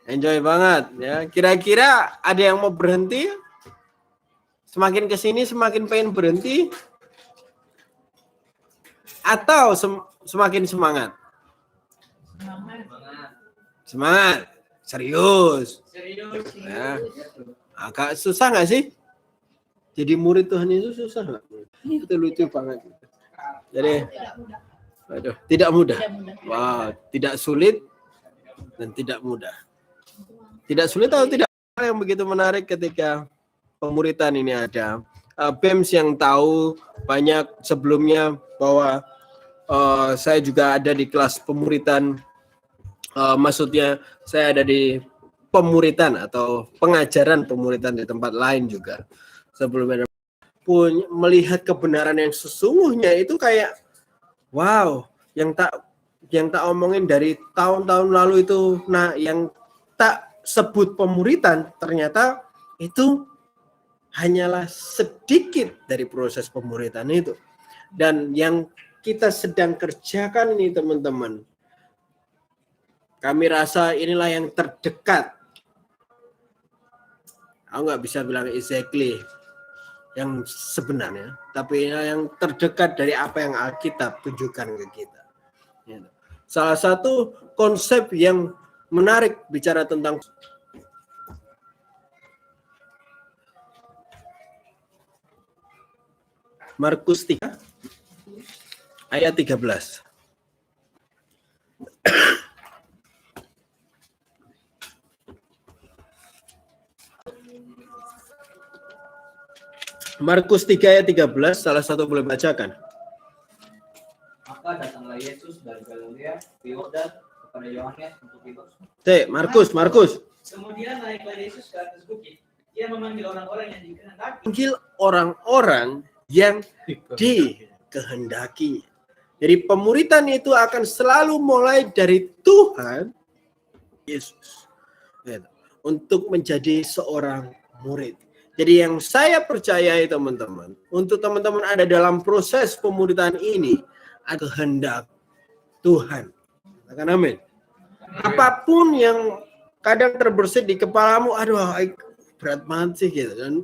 Enjoy banget ya. Kira-kira ada yang mau berhenti? Semakin kesini semakin pengen berhenti? Atau semakin semangat? Semangat. Serius. Ya. Agak susah nggak sih? Jadi murid Tuhan itu susah nggak? Itu lucu banget. Jadi, aduh, tidak mudah. Wow, tidak sulit dan tidak mudah. Tidak sulit atau tidak yang begitu menarik ketika pemuritan ini ada. BEMS yang tahu banyak sebelumnya bahwa saya juga ada di kelas pemuritan. Maksudnya saya ada di pemuritan atau pengajaran pemuritan di tempat lain juga. Sebelumnya melihat kebenaran yang sesungguhnya itu kayak wow, yang tak omongin dari tahun-tahun lalu itu, nah yang tak sebut pemuritan ternyata itu hanyalah sedikit dari proses pemuritan itu. Dan yang kita sedang kerjakan ini teman-teman, kami rasa inilah yang terdekat. Aku nggak bisa bilang exactly yang sebenarnya, tapi yang terdekat dari apa yang Alkitab tunjukkan ke kita. Salah satu konsep yang menarik bicara tentang Markus 3 ayat 13. Markus 3 ayat 13, salah satu boleh bacakan. Maka datanglah Yesus dari Galilea ke Yordan kepada Yohanes untuk dibaptis. Markus. Kemudian naiklah Yesus ke atas bukit. Dia memanggil orang-orang yang dikehendaki. Manggil orang-orang yang dikehendaki. Jadi pemuritan itu akan selalu mulai dari Tuhan Yesus untuk menjadi seorang murid. Jadi yang saya percayai teman-teman, untuk teman-teman ada dalam proses pemuritan ini, ada kehendak Tuhan. Katakan amin. Apapun yang kadang terbersit di kepalamu, aduh berat banget sih gitu, dan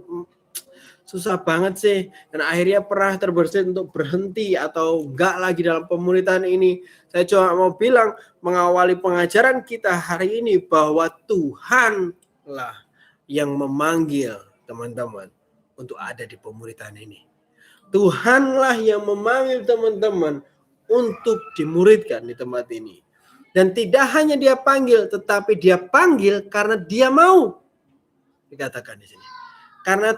susah banget sih, dan akhirnya pernah terbersit untuk berhenti atau enggak lagi dalam pemuritan ini. Saya cuma mau bilang, mengawali pengajaran kita hari ini bahwa Tuhanlah yang memanggil teman-teman untuk ada di pemuritan ini. Tuhanlah yang memanggil teman-teman untuk dimuridkan di tempat ini. Dan tidak hanya dia panggil, tetapi dia panggil karena dia mau. Dikatakan di sini. Karena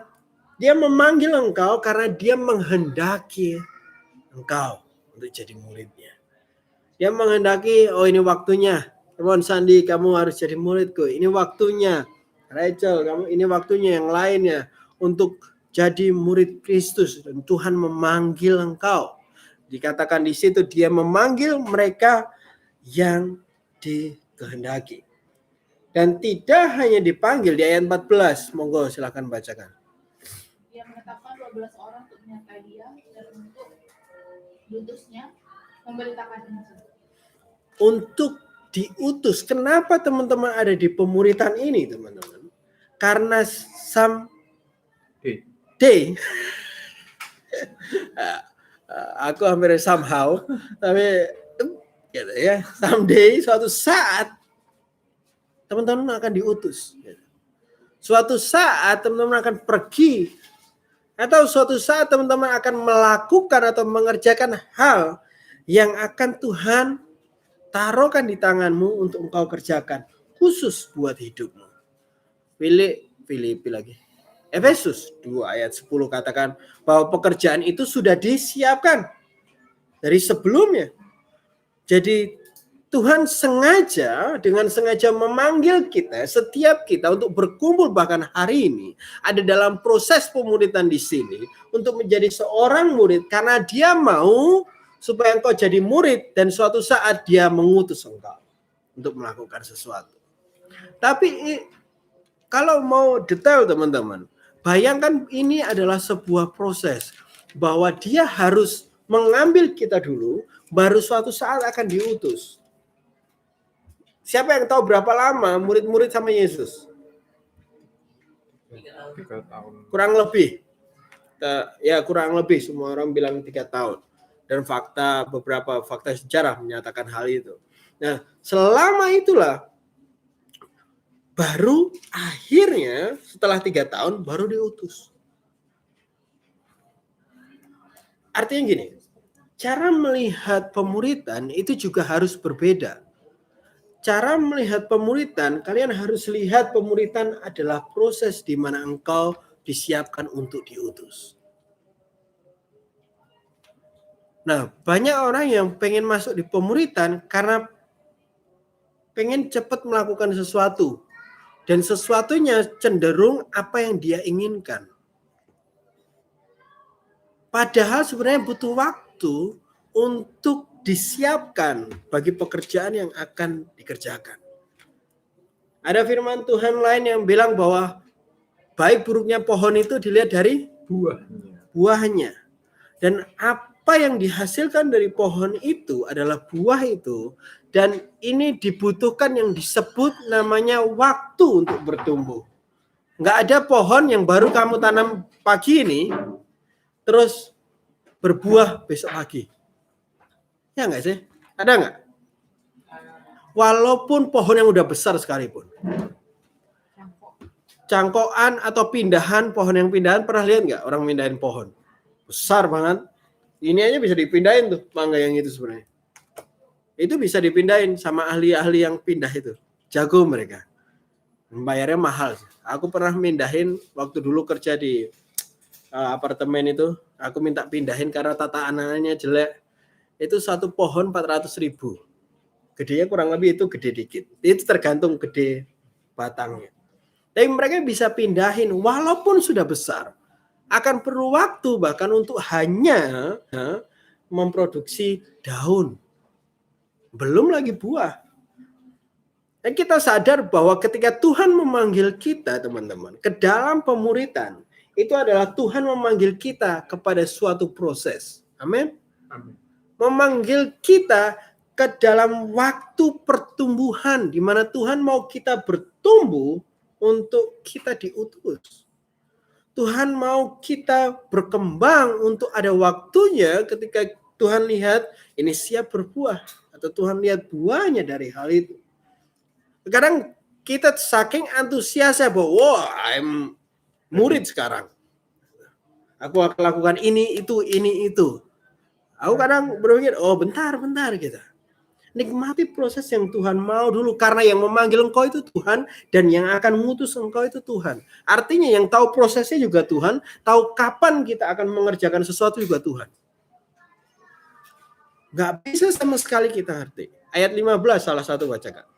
dia memanggil engkau karena dia menghendaki engkau untuk jadi muridnya. Dia menghendaki, oh ini waktunya. Come on Sandi, kamu harus jadi muridku. Ini waktunya. Rachel, kamu ini waktunya, yang lainnya untuk jadi murid Kristus, dan Tuhan memanggil engkau. Dikatakan di situ dia memanggil mereka yang dikehendaki. Dan tidak hanya dipanggil di ayat 14. Monggo silakan bacakan. Dia menetapkan 12 orang untuk menyertai dia dan untuk diutusnya memberitakan Injil. Untuk diutus. Kenapa teman-teman ada di pemuritan ini, teman-teman? Karena someday aku hampir somehow, tapi gitu ya, someday, suatu saat teman-teman akan diutus. Suatu saat teman-teman akan pergi, atau suatu saat teman-teman akan melakukan atau mengerjakan hal yang akan Tuhan taruhkan di tanganmu untuk engkau kerjakan, khusus buat hidupmu. Filipi lagi. Efesus 2 ayat 10 katakan bahwa pekerjaan itu sudah disiapkan dari sebelumnya. Jadi Tuhan dengan sengaja memanggil kita, setiap kita untuk berkumpul bahkan hari ini ada dalam proses pemuritan di sini untuk menjadi seorang murid karena dia mau supaya engkau jadi murid dan suatu saat dia mengutus engkau untuk melakukan sesuatu. Tapi kalau mau detail teman-teman, bayangkan ini adalah sebuah proses bahwa dia harus mengambil kita dulu, baru suatu saat akan diutus. Siapa yang tahu berapa lama murid-murid sama Yesus? 3 tahun. Kurang lebih. Ya kurang lebih, semua orang bilang 3 tahun. Dan beberapa fakta sejarah menyatakan hal itu. Nah, selama itulah baru akhirnya setelah 3 tahun baru diutus. Artinya gini, cara melihat pemuritan itu juga harus berbeda. Cara melihat pemuritan, kalian harus lihat pemuritan adalah proses di mana engkau disiapkan untuk diutus. Nah, banyak orang yang pengen masuk di pemuritan karena pengen cepat melakukan sesuatu. Dan sesuatunya cenderung apa yang dia inginkan. Padahal sebenarnya butuh waktu untuk disiapkan bagi pekerjaan yang akan dikerjakan. Ada firman Tuhan lain yang bilang bahwa baik buruknya pohon itu dilihat dari buahnya. Dan apa yang dihasilkan dari pohon itu adalah buah itu. Dan ini dibutuhkan yang disebut namanya waktu untuk bertumbuh. Nggak ada pohon yang baru kamu tanam pagi ini, terus berbuah besok pagi. Ya nggak sih? Ada nggak? Walaupun pohon yang udah besar sekalipun. Cangkokan atau pindahan, pohon yang pindahan, pernah lihat nggak orang pindahin pohon? Besar banget. Ini aja bisa dipindahin tuh, mangga yang itu sebenarnya. Itu bisa dipindahin sama ahli-ahli yang pindah itu. Jago mereka. Bayarnya mahal. Aku pernah mindahin waktu dulu kerja di apartemen itu. Aku minta pindahin karena tata anaknya jelek. Itu satu pohon 400.000. Gedenya kurang lebih itu gede dikit. Itu tergantung gede batangnya. Tapi mereka bisa pindahin walaupun sudah besar. Akan perlu waktu bahkan untuk hanya memproduksi daun. Belum lagi buah. Dan kita sadar bahwa ketika Tuhan memanggil kita, teman-teman, ke dalam pemuritan, itu adalah Tuhan memanggil kita kepada suatu proses. Amin. Memanggil kita ke dalam waktu pertumbuhan, di mana Tuhan mau kita bertumbuh untuk kita diutus. Tuhan mau kita berkembang untuk ada waktunya ketika Tuhan lihat ini siap berbuah. Atau Tuhan lihat buahnya dari hal itu. Kadang kita saking antusiasnya bahwa I'm murid sekarang. Aku akan lakukan ini, itu. Aku kadang berpikir, bentar gitu. Nikmati proses yang Tuhan mau dulu. Karena yang memanggil engkau itu Tuhan. Dan yang akan mengutus engkau itu Tuhan. Artinya yang tahu prosesnya juga Tuhan. Tahu kapan kita akan mengerjakan sesuatu juga Tuhan. Gak bisa sama sekali kita ngerti. Ayat 15 salah satu bacakan.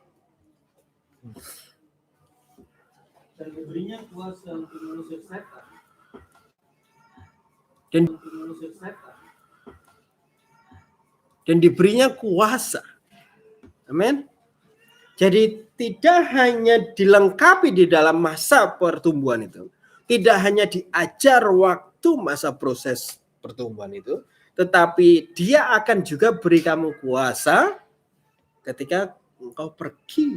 Dan diberinya kuasa untuk mengusir setan. Dan diberinya kuasa. Amin. Jadi tidak hanya dilengkapi di dalam masa pertumbuhan itu. Tidak hanya diajar waktu masa proses pertumbuhan itu. Tetapi dia akan juga beri kamu kuasa ketika engkau pergi.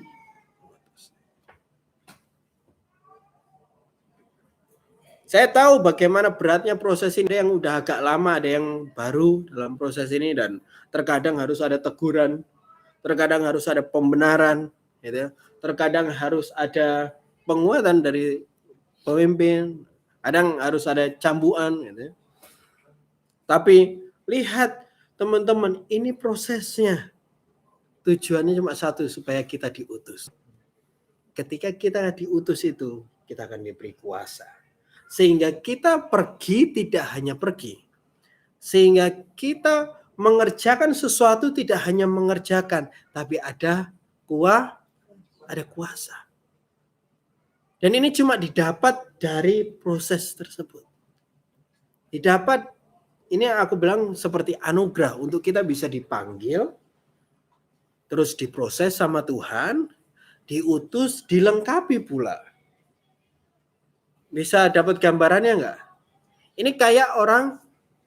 Saya tahu bagaimana beratnya proses ini, yang udah agak lama, ada yang baru dalam proses ini, dan terkadang harus ada teguran, terkadang harus ada pembenaran, gitu. Terkadang harus ada penguatan dari pemimpin, kadang harus ada cambuan, gitu. Tapi lihat teman-teman, ini prosesnya. Tujuannya cuma satu, supaya kita diutus. Ketika kita diutus itu, kita akan diberi kuasa. Sehingga kita pergi tidak hanya pergi. Sehingga kita mengerjakan sesuatu tidak hanya mengerjakan, tapi ada kuasa. Dan ini cuma didapat dari proses tersebut. Didapat, ini aku bilang seperti anugerah untuk kita bisa dipanggil, terus diproses sama Tuhan, diutus, dilengkapi pula. Bisa dapat gambarannya nggak? Ini kayak orang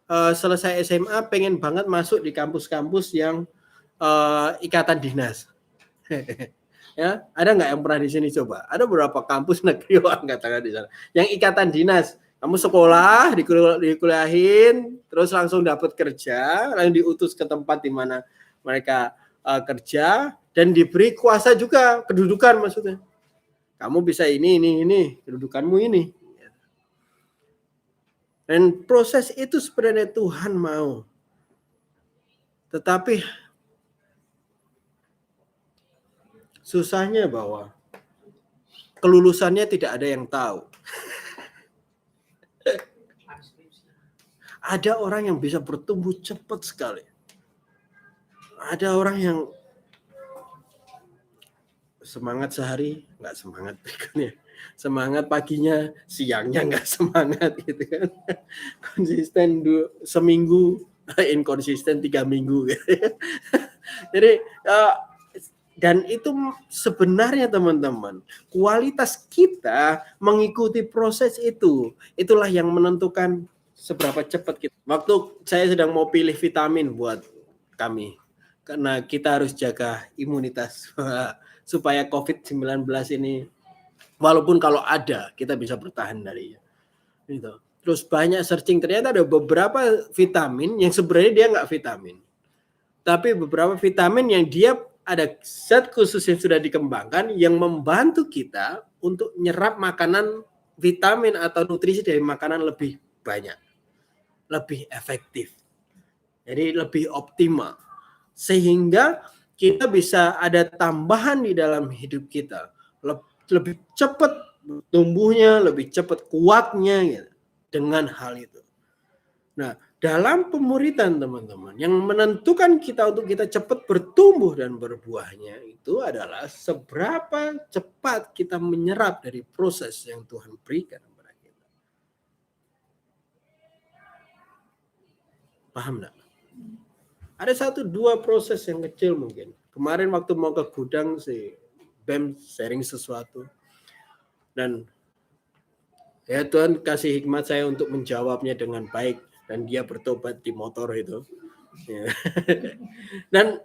selesai SMA pengen banget masuk di kampus-kampus yang ikatan dinas. Ya, ada nggak yang pernah di sini coba? Ada beberapa kampus negeri angkat tangan di sana. Yang ikatan dinas, kamu sekolah, dikuliahin, terus langsung dapat kerja, langsung diutus ke tempat di mana mereka kerja dan diberi kuasa juga kedudukan maksudnya. Kamu bisa ini, kedudukanmu ini. Dan proses itu sebenarnya Tuhan mau. Tetapi susahnya bahwa kelulusannya tidak ada yang tahu. Ada orang yang bisa bertumbuh cepat sekali. Ada orang yang semangat sehari, nggak semangat berikutnya. Semangat paginya, siangnya nggak semangat gitu kan. Konsisten seminggu, inkonsisten 3 minggu gitu. Jadi dan itu sebenarnya teman-teman, kualitas kita mengikuti proses itu. Itulah yang menentukan seberapa cepat kita. Waktu saya sedang mau pilih vitamin buat kami, karena kita harus jaga imunitas supaya COVID-19 ini walaupun kalau ada kita bisa bertahan darinya. Gitu. Terus banyak searching, ternyata ada beberapa vitamin yang sebenarnya dia nggak vitamin. Tapi beberapa vitamin yang dia ada zat khusus yang sudah dikembangkan yang membantu kita untuk nyerap makanan vitamin atau nutrisi dari makanan lebih banyak. Lebih efektif. Jadi lebih optimal. Sehingga kita bisa ada tambahan di dalam hidup kita. Lebih cepat tumbuhnya, lebih cepat kuatnya gitu, dengan hal itu. Nah, dalam pemuritan teman-teman, yang menentukan kita untuk kita cepat bertumbuh dan berbuahnya itu adalah seberapa cepat kita menyerap dari proses yang Tuhan berikan kepada kita. Paham enggak? Ada 1-2 proses yang kecil mungkin. Kemarin waktu mau ke gudang si Bem sharing sesuatu. Dan ya Tuhan kasih hikmat saya untuk menjawabnya dengan baik. Dan dia bertobat di motor itu. Ya. Dan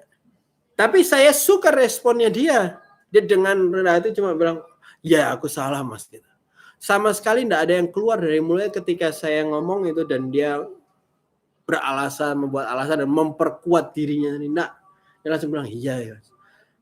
tapi saya suka responnya dia. Dia dengan rendah hati cuma bilang, ya aku salah mas. Gitu. Sama sekali tidak ada yang keluar dari mulai ketika saya ngomong itu dan dia beralasan, membuat alasan dan memperkuat dirinya. Nah, dia langsung bilang, iya ya,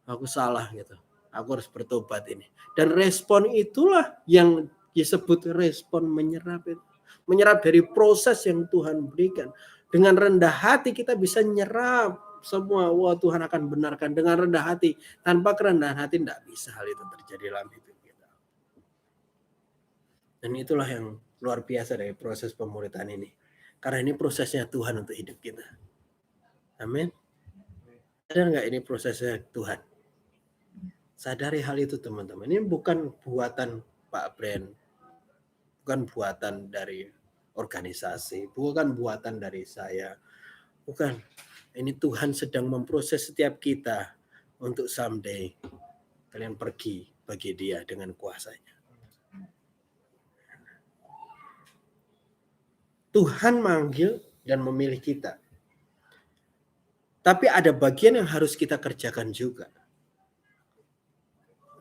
aku salah gitu. Aku harus bertobat ini. Dan respon itulah yang disebut respon menyerap itu. Menyerap dari proses yang Tuhan berikan. Dengan rendah hati kita bisa nyerap semua. Wah, Tuhan akan benarkan dengan rendah hati. Tanpa kerendahan hati tidak bisa hal itu terjadi dalam hidup kita. Dan itulah yang luar biasa dari proses pemuritan ini. Karena ini prosesnya Tuhan untuk hidup kita. Amin. Sadar nggak ini prosesnya Tuhan? Sadari hal itu teman-teman. Ini bukan buatan Pak Brand. Bukan buatan dari organisasi. Bukan buatan dari saya. Bukan. Ini Tuhan sedang memproses setiap kita. Untuk someday kalian pergi bagi dia dengan kuasanya. Tuhan manggil dan memilih kita. Tapi ada bagian yang harus kita kerjakan juga.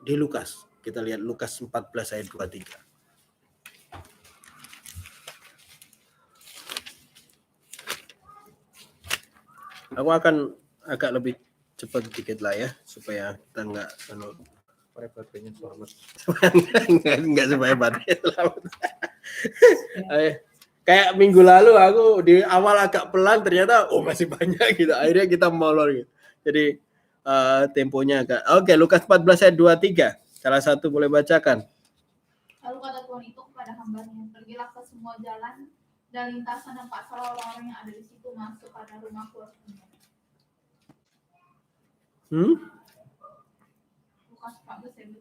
Di Lukas, kita lihat Lukas 14 ayat 23. Aku akan agak lebih cepat dikit lah ya, supaya kita enggak baterainya selamat. Enggak supaya baterainya selamat. Kayak minggu lalu aku di awal agak pelan, ternyata masih banyak gitu. Akhirnya kita molor gitu. Jadi temponya agak. Oke, Lukas 14 ayat 23. Salah satu boleh bacakan. Lalu kata Tuhan itu kepada hambanya, pergilah ke semua jalan dan lintasan dan paksalah orang-orang yang ada di situ masuk pada rumahku. Lukas 14 ayat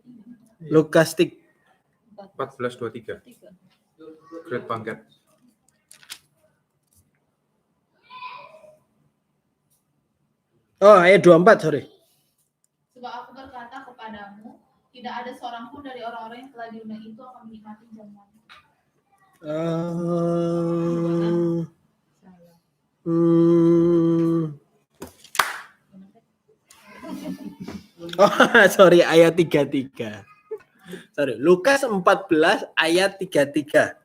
23. Lukas 14:23. Great Bangkit. Oh, ayat 24, sorry. Sebab aku berkata kepadamu, tidak ada seorang pun dari orang-orang yang telah diundang itu akan menikmati jamuan. Oh, sorry, ayat 33. Sorry, Lukas 14 ayat 33.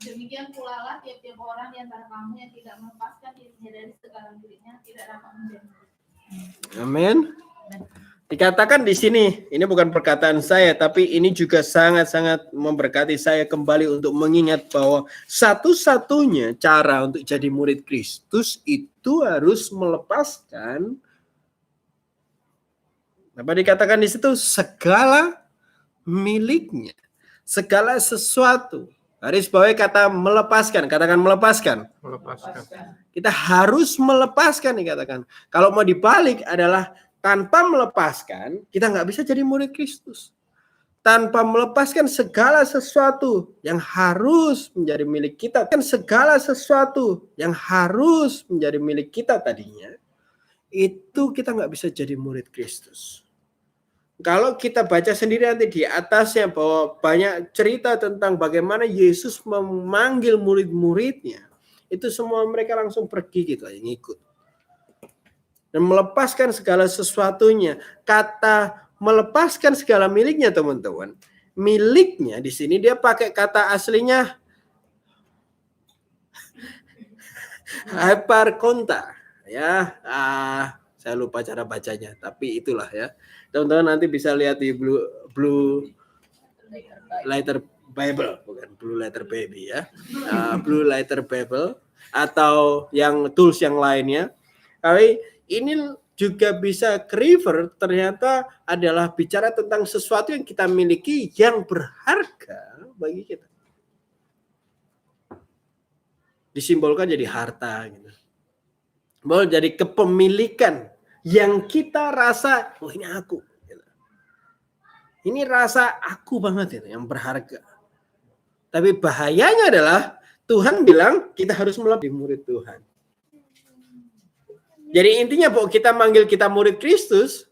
Demikian pula lah tiap-tiap orang di antara kamu yang tidak melepaskan dirinya dari segala miliknya tidak dapat menjadi murid. Amin. Dikatakan di sini, ini bukan perkataan saya, tapi ini juga sangat-sangat memberkati saya kembali untuk mengingat bahwa satu-satunya cara untuk jadi murid Kristus itu harus melepaskan, apa dikatakan di situ, segala miliknya, segala sesuatu. Garis bawahi kata melepaskan, katakan melepaskan. Melepaskan. Kita harus melepaskan dikatakan. Kalau mau dibalik adalah tanpa melepaskan, kita nggak bisa jadi murid Kristus. Tanpa melepaskan segala sesuatu yang harus menjadi milik kita. Kan segala sesuatu yang harus menjadi milik kita tadinya, itu kita nggak bisa jadi murid Kristus. Kalau kita baca sendiri nanti di atasnya bahwa banyak cerita tentang bagaimana Yesus memanggil murid-muridnya. Itu semua mereka langsung pergi gitu aja, ngikut. Dan melepaskan segala sesuatunya. Kata melepaskan segala miliknya teman-teman. Miliknya di sini dia pakai kata aslinya hyperkonta. Ya, saya lupa cara bacanya, tapi itulah ya. Teman-teman nanti bisa lihat di Blue Letter Bible, bukan Blue Letter Baby ya. Blue Letter Bible atau yang tools yang lainnya. Tapi ini juga bisa refer ternyata adalah bicara tentang sesuatu yang kita miliki yang berharga bagi kita. Disimbolkan jadi harta gitu. Mau jadi kepemilikan yang kita rasa, oh ini aku. Gitu. Ini rasa aku banget itu yang berharga. Tapi bahayanya adalah Tuhan bilang kita harus menjadi murid Tuhan. Jadi intinya bahwa kita manggil kita murid Kristus,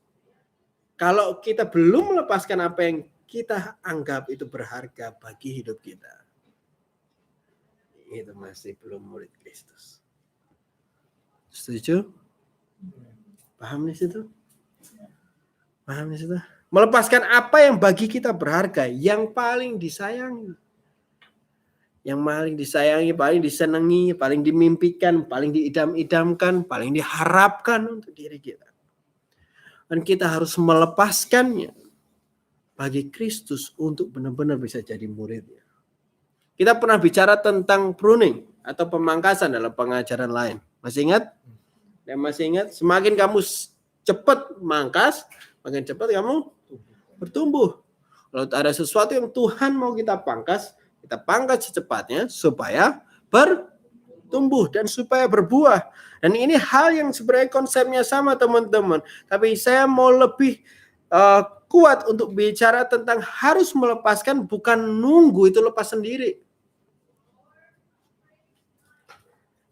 kalau kita belum melepaskan apa yang kita anggap itu berharga bagi hidup kita, itu masih belum murid Kristus. Setuju? Paham di situ? Paham di situ? Melepaskan apa yang bagi kita berharga, yang paling disayangi. Yang paling disayangi, paling disenangi, paling dimimpikan, paling diidam-idamkan, paling diharapkan untuk diri kita. Dan kita harus melepaskannya bagi Kristus untuk benar-benar bisa jadi muridnya. Kita pernah bicara tentang pruning atau pemangkasan dalam pengajaran lain. Masih ingat? Dan masih ingat? Semakin kamu cepat mangkas, makin cepat kamu bertumbuh. Kalau ada sesuatu yang Tuhan mau kita pangkas, kita pangkat secepatnya supaya bertumbuh dan supaya berbuah. Dan ini hal yang sebenarnya konsepnya sama teman-teman. Tapi saya mau lebih kuat untuk bicara tentang harus melepaskan, bukan nunggu itu lepas sendiri.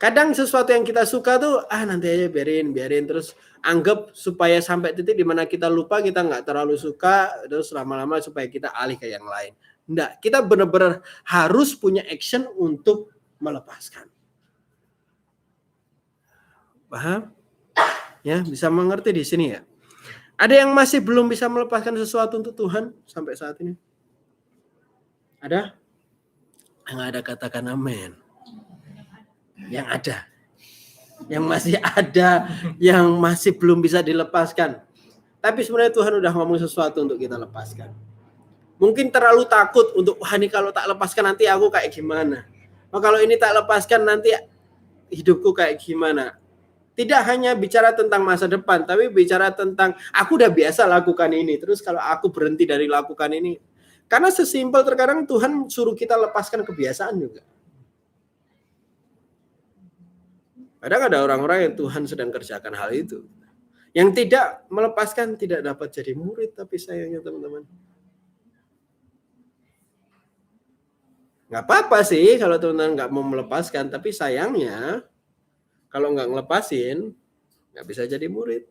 Kadang sesuatu yang kita suka tuh, nanti aja biarin terus anggap supaya sampai titik di mana kita lupa, kita nggak terlalu suka, terus lama-lama supaya kita alih ke yang lain. Enggak, kita benar-benar harus punya action untuk melepaskan. Paham? Ya, bisa mengerti di sini ya. Ada yang masih belum bisa melepaskan sesuatu untuk Tuhan sampai saat ini? Ada? Yang ada katakan amin. Yang ada. Yang masih ada, yang masih belum bisa dilepaskan. Tapi sebenarnya Tuhan udah ngomong sesuatu untuk kita lepaskan. Mungkin terlalu takut untuk, ini kalau tak lepaskan nanti aku kayak gimana. Kalau ini tak lepaskan nanti hidupku kayak gimana. Tidak hanya bicara tentang masa depan, tapi bicara tentang aku udah biasa lakukan ini. Terus kalau aku berhenti dari lakukan ini. Karena sesimpel terkadang Tuhan suruh kita lepaskan kebiasaan juga. Kadang ada orang-orang yang Tuhan sedang kerjakan hal itu. Yang tidak melepaskan tidak dapat jadi murid, tapi sayangnya teman-teman. Nggak apa-apa sih kalau teman-teman nggak mau melepaskan, tapi sayangnya kalau nggak ngelepasin, nggak bisa jadi murid.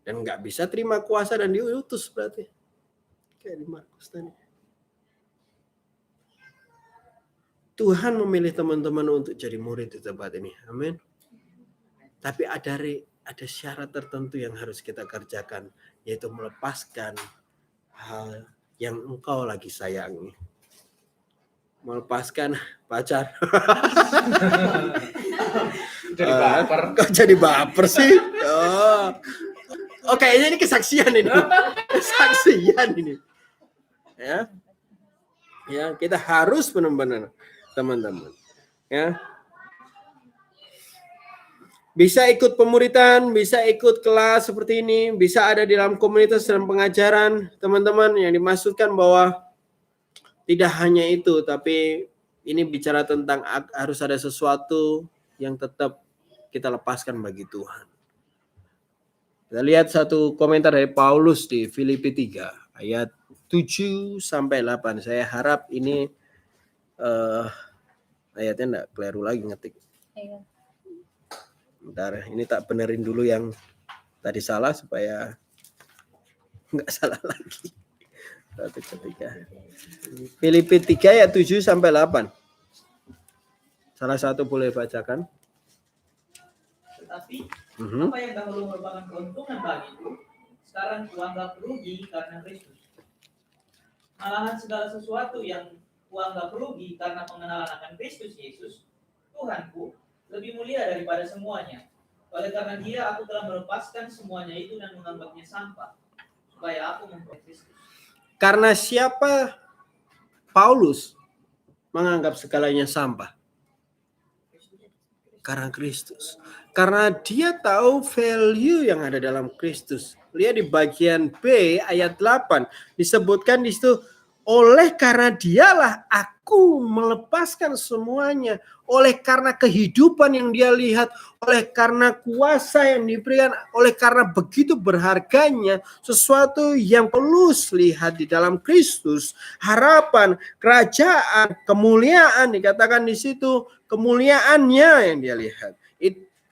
Dan nggak bisa terima kuasa dan diutus berarti. Kayak di Markus tadi. Tuhan memilih teman-teman untuk jadi murid di tempat ini. Amin. Tapi ada syarat tertentu yang harus kita kerjakan. yaitu melepaskan hal yang engkau lagi sayangi. Melepaskan pacar. Jadi baper. Kok jadi baper sih? Oh, kayaknya ini kesaksian ini. Kesaksian ini. Ya. Ya, kita harus benar-benar teman-teman. Ya. Bisa ikut pemuritan, bisa ikut kelas seperti ini, bisa ada di dalam komunitas dan pengajaran, teman-teman, yang dimaksudkan bahwa tidak hanya itu, tapi ini bicara tentang harus ada sesuatu yang tetap kita lepaskan bagi Tuhan. Kita lihat satu komentar dari Paulus di Filipi 3 ayat 7 sampai 8. Saya harap ini ayatnya enggak keliru lagi ngetik. Iya. Bentar, ini tak benerin dulu yang tadi salah supaya enggak salah lagi. Satu ketika. Filipi 3 ayat 7 sampai 8. Salah satu boleh bacakan. Tetapi apa yang dahulu merupakan keuntungan bagiku, sekarang kuanggap rugi karena Kristus. Malahan segala sesuatu yang kuanggap rugi karena pengenalan akan Kristus Yesus, Tuhanku, lebih mulia daripada semuanya. Oleh karena Dia, aku telah melepaskan semuanya itu dan menganggapnya sampah, supaya aku memperoleh Kristus. Karena siapa Paulus menganggap segalanya sampah? Karena Kristus. Karena dia tahu value yang ada dalam Kristus. Lihat di bagian B ayat 8. Disebutkan di situ, oleh karena dialah aku melepaskan semuanya. Oleh karena kehidupan yang dia lihat, oleh karena kuasa yang diberikan, oleh karena begitu berharganya sesuatu yang Paulus lihat di dalam Kristus, harapan, kerajaan, kemuliaan, dikatakan di situ kemuliaannya yang dia lihat.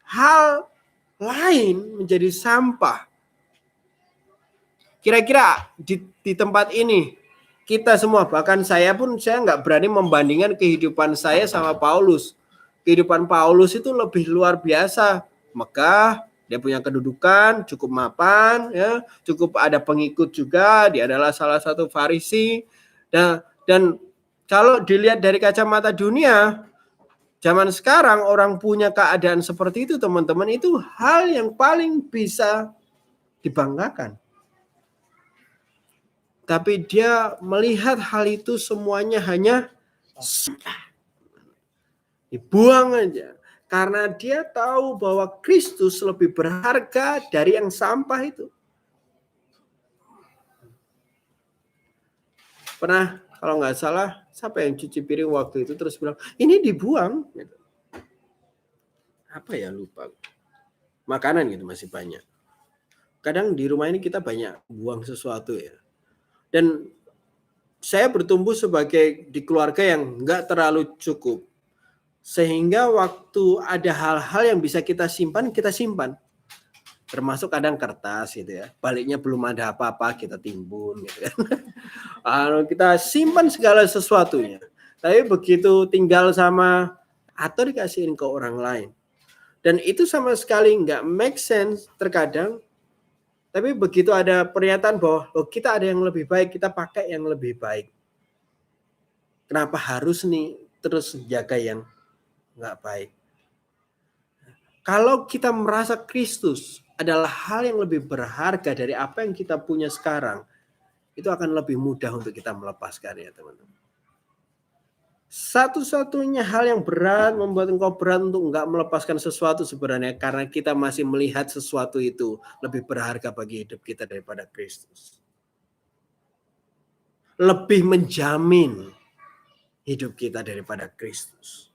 Hal lain menjadi sampah. Kira-kira di tempat ini kita semua, bahkan saya nggak berani membandingkan kehidupan saya sama Paulus. Kehidupan Paulus itu lebih luar biasa. Megah, dia punya kedudukan, cukup mapan, ya, cukup ada pengikut juga. Dia adalah salah satu Farisi. Dan kalau dilihat dari kacamata dunia, zaman sekarang orang punya keadaan seperti itu, teman-teman, itu hal yang paling bisa dibanggakan. Tapi dia melihat hal itu semuanya hanya dibuang aja. Karena dia tahu bahwa Kristus lebih berharga dari yang sampah itu. Pernah, kalau nggak salah, siapa yang cuci piring waktu itu terus bilang, ini dibuang. Apa ya, lupa. Makanan gitu masih banyak. Kadang di rumah ini kita banyak buang sesuatu ya. Dan saya bertumbuh sebagai di keluarga yang nggak terlalu cukup. Sehingga waktu ada hal-hal yang bisa kita simpan, termasuk kadang kertas gitu ya. Baliknya belum ada apa-apa, kita timbun gitu kan. Kita simpan segala sesuatunya. Tapi begitu tinggal sama atau dikasihin ke orang lain. Dan itu sama sekali nggak make sense terkadang. Tapi begitu ada pernyataan bahwa kita ada yang lebih baik, kita pakai yang lebih baik. Kenapa harus nih terus jaga yang nggak baik? Kalau kita merasa Kristus adalah hal yang lebih berharga dari apa yang kita punya sekarang, itu akan lebih mudah untuk kita melepaskan ya teman-teman. Satu-satunya hal yang berat membuat engkau berat untuk enggak melepaskan sesuatu sebenarnya karena kita masih melihat sesuatu itu lebih berharga bagi hidup kita daripada Kristus. Lebih menjamin hidup kita daripada Kristus.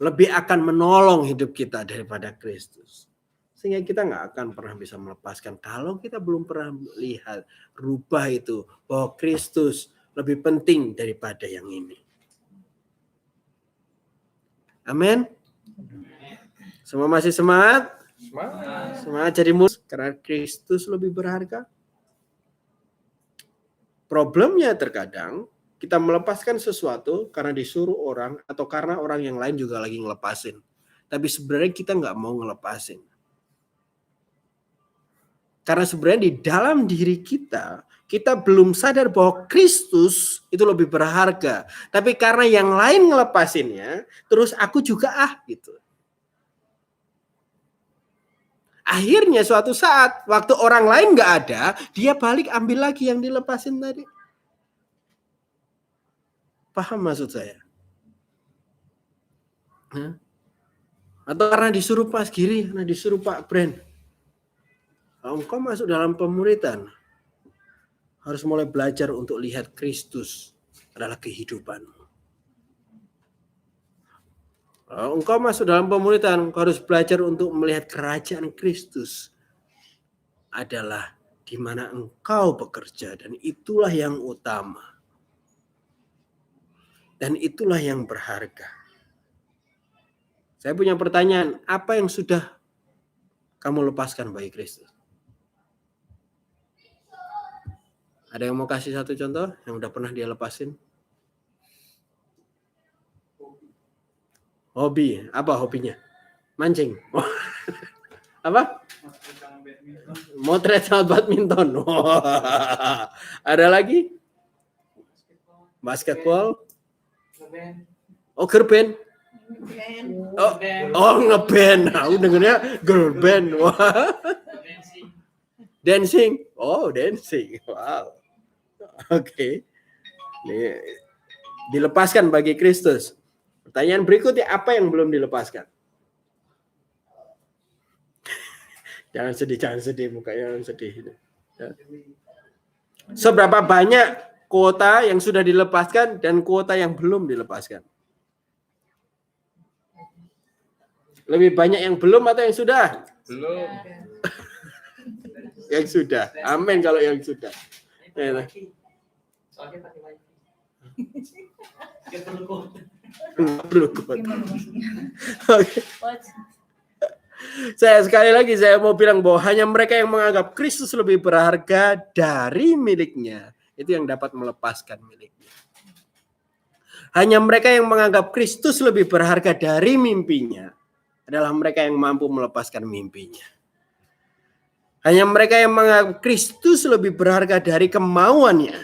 Lebih akan menolong hidup kita daripada Kristus. Sehingga kita enggak akan pernah bisa melepaskan kalau kita belum pernah lihat rubah itu bahwa Kristus lebih penting daripada yang ini. Amin. Semua masih semangat? Semangat jadi musuh karena Kristus lebih berharga. Problemnya terkadang kita melepaskan sesuatu karena disuruh orang atau karena orang yang lain juga lagi ngelepasin. Tapi sebenarnya kita nggak mau ngelepasin. Karena sebenarnya di dalam diri kita belum sadar bahwa Kristus itu lebih berharga. Tapi karena yang lain ngelepasinnya, terus aku juga gitu. Akhirnya suatu saat waktu orang lain nggak ada, dia balik ambil lagi yang dilepasin tadi. Paham maksud saya? Atau karena disuruh Pak Giri, karena disuruh Pak Brand. Kalau engkau masuk dalam pemuritan, harus mulai belajar untuk lihat Kristus adalah kehidupanmu. Kalau engkau masuk dalam pemuritan, engkau harus belajar untuk melihat kerajaan Kristus adalah di mana engkau bekerja, dan itulah yang utama. Dan itulah yang berharga. Saya punya pertanyaan, apa yang sudah kamu lepaskan bagi Kristus? Ada yang mau kasih satu contoh yang udah pernah dia lepasin? Hobi, apa hobinya? Mancing. Apa? Motret sama badminton. Ada lagi? Basketball. Oh, girl band. Oh, ngeband. Aku dengernya girl band. Dancing. Oh, dancing. Wow. Oke. Dilepaskan bagi Kristus. Pertanyaan berikutnya, apa yang belum dilepaskan? Jangan sedih mukanya, jangan sedih. Seberapa banyak kuota yang sudah dilepaskan dan kuota yang belum dilepaskan? Lebih banyak yang belum atau yang sudah? Belum. Yang sudah. Amin kalau yang sudah. Soalnya pakai wifi. Gak perlu kuota. Perlu kuota. Oke. Sekali lagi saya mau bilang bahwa hanya mereka yang menganggap Kristus lebih berharga dari miliknya, itu yang dapat melepaskan miliknya. Hanya mereka yang menganggap Kristus lebih berharga dari mimpinya adalah mereka yang mampu melepaskan mimpinya. Hanya mereka yang menganggap Kristus lebih berharga dari kemauannya,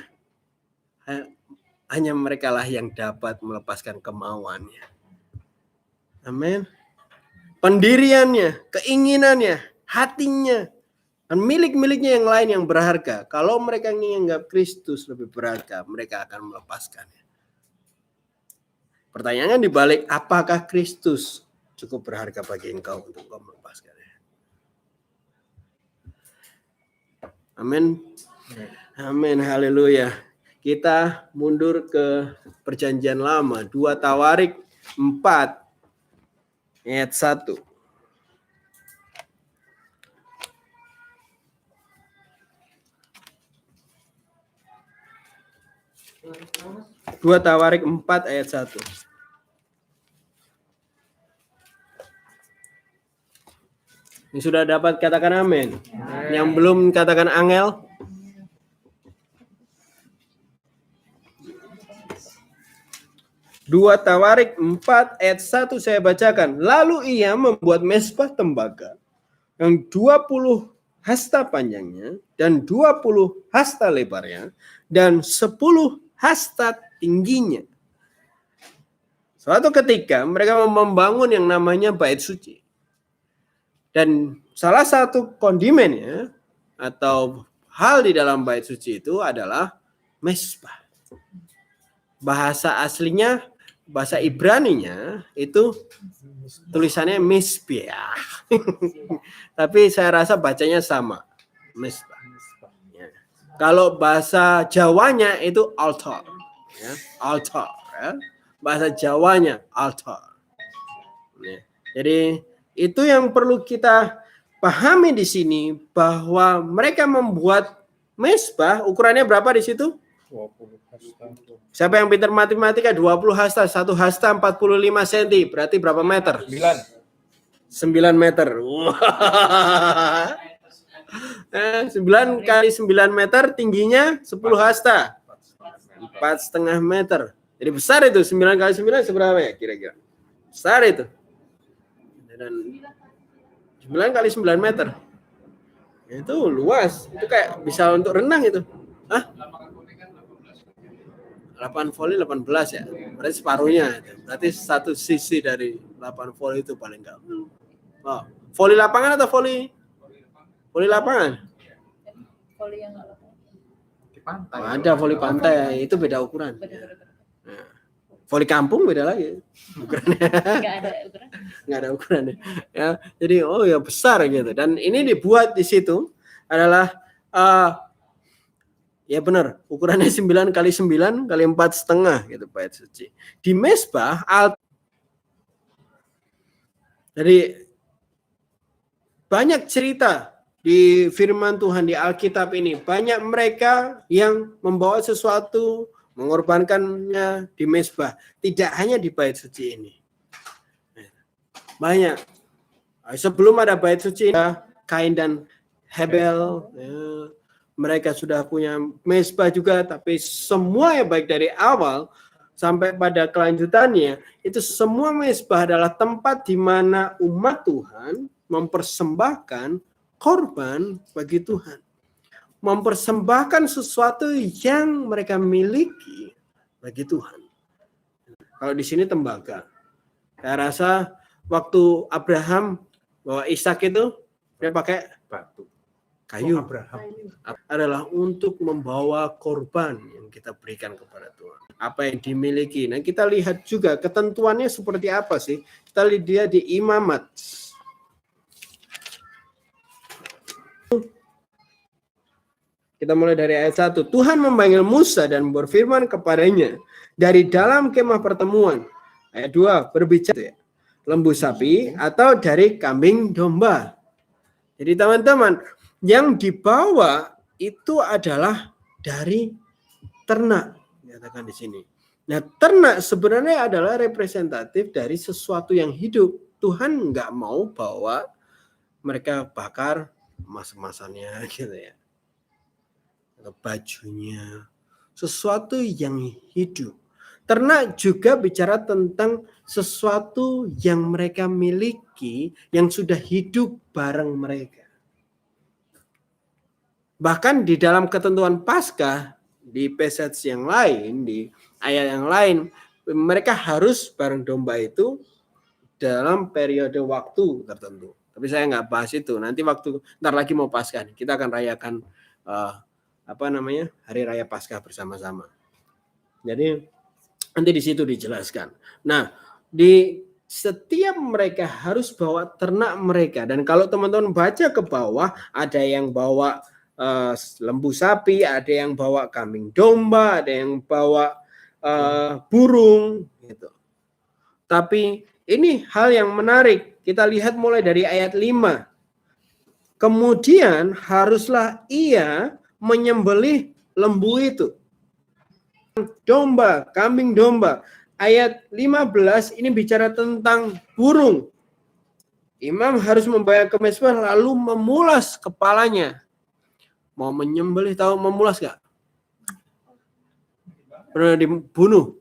hanya mereka lah yang dapat melepaskan kemauannya. Amin. Pendiriannya, keinginannya, hatinya, dan milik-miliknya yang lain yang berharga. Kalau mereka menganggap Kristus lebih berharga, mereka akan melepaskannya. Pertanyaannya dibalik, apakah Kristus cukup berharga bagi engkau untuk engkau melepaskannya? Amin. Amin. Haleluya. Kita mundur ke perjanjian lama. 2 Tawarik 4 ayat 1. Dua Tawarik 4 ayat 1. Yang sudah dapat katakan amin. Yang belum katakan angel. Dua Tawarik 4 ayat 1 saya bacakan. Lalu ia membuat mezbah tembaga yang 20 hasta panjangnya dan 20 hasta lebarnya dan 10 hasta tingginya. Suatu ketika mereka membangun yang namanya bait suci. Dan salah satu kondimennya atau hal di dalam bait suci itu adalah mezbah. Bahasa aslinya, bahasa Ibraninya itu tulisannya mizbeah. Tapi saya rasa bacanya sama. Mezbah. Ya. Kalau bahasa Jawanya itu altar. Ya. Altar. Ya. Bahasa Jawanya altar. Ya. Jadi itu yang perlu kita pahami di sini, bahwa mereka membuat mezbah, ukurannya berapa di situ? 20 hasta. Siapa yang pintar matematika? 20 hasta, 1 hasta 45 cm, berarti berapa meter? 9 meter. Wah. 9 kali 9 meter, tingginya 10 hasta. 4,5 meter. Jadi besar itu, 9 kali 9 seberapa ya kira-kira? Besar itu. Dan 9 kali 9 meter. Itu luas. Itu kayak bisa untuk renang itu. Hah? 8 voli 18 ya. Berarti separuhnya. Berarti satu sisi dari 8 voli itu paling enggak. Oh, voli lapangan atau voli lapangan? Voli yang nggak lepas. Di pantai. Oh, ada voli pantai, itu beda ukuran. Nah, voli kampung beda lagi. Ukurannya. Nggak ada ukuran. Nggak ada ukurannya. Ya, jadi oh ya besar gitu. Dan ini dibuat di situ adalah ya benar, ukurannya 9 kali 9 kali 4,5 gitu bait suci. Di mesbah jadi banyak cerita di firman Tuhan di Alkitab ini. Banyak mereka yang membawa sesuatu, mengorbankannya di mesbah. Tidak hanya di bait suci ini. Banyak. Sebelum ada bait suci, Kain dan Hebel, ya, mereka sudah punya mesbah juga, tapi semua yang baik dari awal sampai pada kelanjutannya, itu semua mesbah adalah tempat di mana umat Tuhan mempersembahkan korban bagi Tuhan. Mempersembahkan sesuatu yang mereka miliki bagi Tuhan. Kalau di sini tembaga. Saya rasa waktu Abraham bawa Ishak itu, dia pakai Batu. kayu. Abraham. Adalah untuk membawa korban yang kita berikan kepada Tuhan. Apa yang dimiliki. Nah, kita lihat juga ketentuannya seperti apa sih. Kita lihat dia di Imamat. Kita mulai dari ayat 1. Tuhan memanggil Musa dan berfirman kepadanya dari dalam kemah pertemuan. Ayat 2, berbicara lembu sapi atau dari kambing domba. Jadi teman-teman, yang dibawa itu adalah dari ternak, dikatakan di sini. Nah, ternak sebenarnya adalah representatif dari sesuatu yang hidup. Tuhan nggak mau bawa mereka bakar emas-emasannya gitu ya. Atau bajunya. Sesuatu yang hidup. Ternak juga bicara tentang sesuatu yang mereka miliki, yang sudah hidup bareng mereka. Bahkan di dalam ketentuan Paskah, di passage yang lain, di ayat yang lain, mereka harus bareng domba itu dalam periode waktu tertentu. Tapi saya nggak bahas itu. Nanti waktu ntar lagi mau Paskah, kita akan rayakan Hari Raya Paskah bersama-sama. Jadi nanti di situ dijelaskan. Nah, di setiap mereka harus bawa ternak mereka. Dan kalau teman-teman baca ke bawah, ada yang bawa lembu sapi, ada yang bawa kambing domba, ada yang bawa burung gitu. Tapi ini hal yang menarik. Kita lihat mulai dari ayat 5. Kemudian haruslah ia menyembelih lembu itu. Domba, kambing domba. Ayat 15 ini bicara tentang burung. Imam harus membawa ke mesbah lalu memulas kepalanya. Mau menyembelih, tahu memulas gak? Pernah dibunuh.